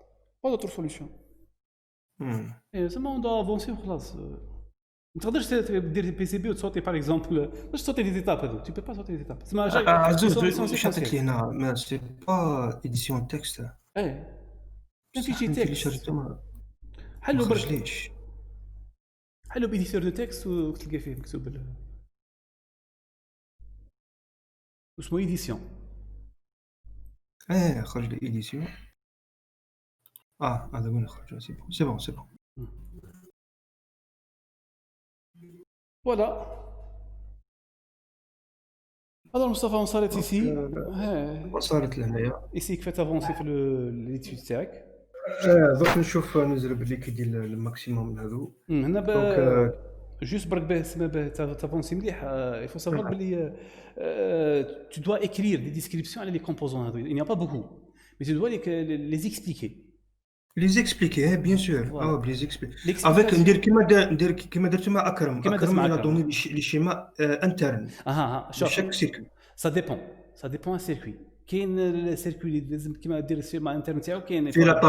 با دوطر سوليسيون زعما اون دو افونسي وخلاص ما تقدرش دير بي سي بي وتصوتي باغ اكزومبل باش تصوتي لي زيتاب هذو تو بي با صوتي لي زيتاب تسمى عزوز شاتك هنا ما سي با اديسيون تكست ما فيش تكست حلو برك حلو بيديتور دو تكست وتلقى فيه مكتوب اسمه ايديسيون خرج لي ايديسيون هذا وين خرج سي بون فوالا هذا مصطفى وصلت ايسي وصلت لهنايا ايسي كيف تافونسي في ليتيود تاعك دوك نشوف نزل بلي كيدير الماكسيموم من هذو هنا جوست برك به سما به تافونسي مليح يفو سافوار بلي tu dois écrire des descriptions على لي كومبوزون هذو il n'y a pas beaucoup mais tu dois les expliquer bien sûr les expliquer avec ندير كيما درت مع اكرم il a donné les schémas internes chaque circuit ça dépend un circuit كاين السيركوي لازم كيما دير السيرما انترن تاعو كاين في لا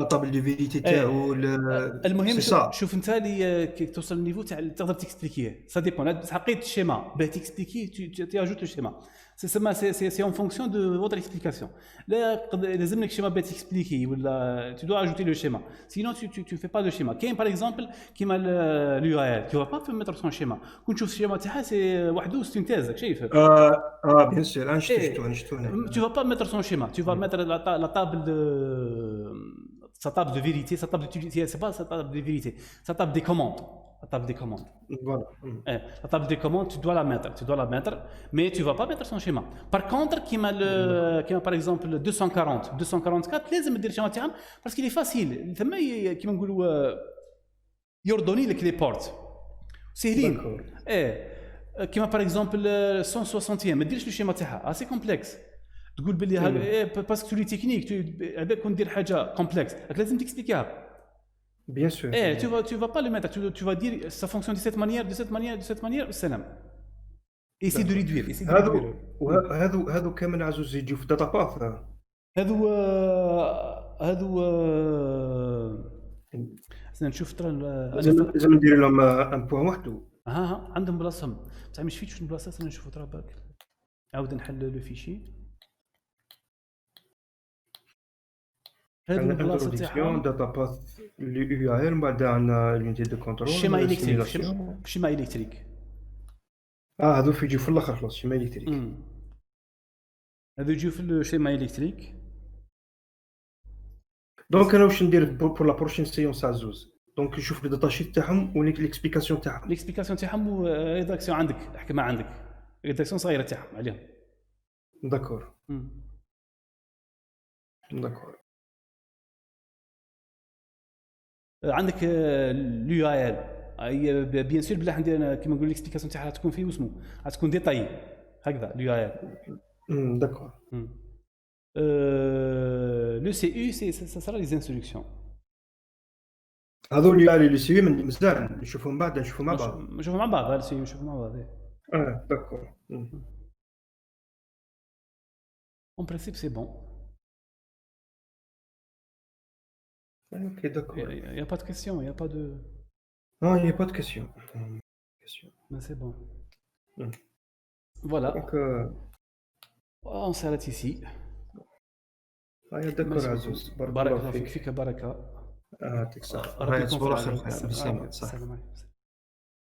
طابل دو فيريتي تاعو المهم شوف انت اللي كي توصل للنيفو تاع تقدر تكسبليكيه سا ديبون حقيت الشيما باه تكسبليكي تي اجوت لو شيما سي اون فونكسيون دو فوتر اكسبليكاسيون لا لازم لك شيما باه تكسبليكي ولا tu dois ajouter le schéma sinon tu fais pas de schéma كاين par exemple كيما اليو اي ال tu vas pas mettre son schéma كون تشوف الشيما تاعها سي وحده سينتاز شايف bien sûr انا شفتو tu vas pas mettre son schéma tu vas mettre la table de sa table de vérité sa table d'utilité c'est pas sa table de vérité sa table des commandes la table des commandes voilà la table des commandes tu dois la mettre mais tu vas pas mettre son schéma par contre كيما par exemple 244 لازم دير الشيما تاعهم parce qu'il est facile ثم كيما نقولوا يردوني لك لي بورت سهلين كيما par exemple 160 ما ديرش الشيما تاعها اسي كومبلكس تقول بلي هذا باسكو تولي تكنيك عباك كون دير حاجه كومبلكس لازم تكسبليكيها bien sûr tu vas pas le mettre tu vas dire ça fonctionne de cette manière السلام essayer de réduire هذو كامل عزوز يجيو في داتا باث هذو نشوف ترى لازم ندير لهم ان بوين وحده عندهم بلاصتهم بصح مش فيتش البلاصات نشوفوا ترى برك عاود نحل لو فيشي هذا البلاصه تاعهم داتا باث لي يو ال بعد عندنا لونيتي دو كونترول شيما الكتريك هذو يجيو في الاخر خلاص شيما الكتريك هذو يجيو في الشيما الكتريك دونك انا واش ندير بور لا بروشين سيونس عزوز دونك نشوف لي داتا شيت تاعهم وليكسبليكاسيون تاعهم وريداكسيون عندك الحكمه عندك ريداكسيون صغيره تاعهم عليهم داكور عندك اليو اي ال بيان سور بلا عندي كيما نقول لك اكسبليكاسيون تاعها تكون فيه واسمو غتكون ديتاي هكذا l'UAL. D'accord. Le CU, ça sera les instructions. هذول اللي سي مزال نشوفهم بعد نشوفهم مع بعض. نشوفوا مع بعض. le CU نشوفوا مع بعض. D'accord. En principe, c'est bon. Ok, d'accord. Il n'y a pas de question, il n'y a pas de... Non, il n'y a pas de question. Mais c'est bon. Mm. Voilà. Donc, On s'arrête ici. d'accord عزوز. بارك الله بارك فيك. فيك بركة. يعطيك الصحة. ربي يكون في تصبر عونك. خير. السلام عليكم.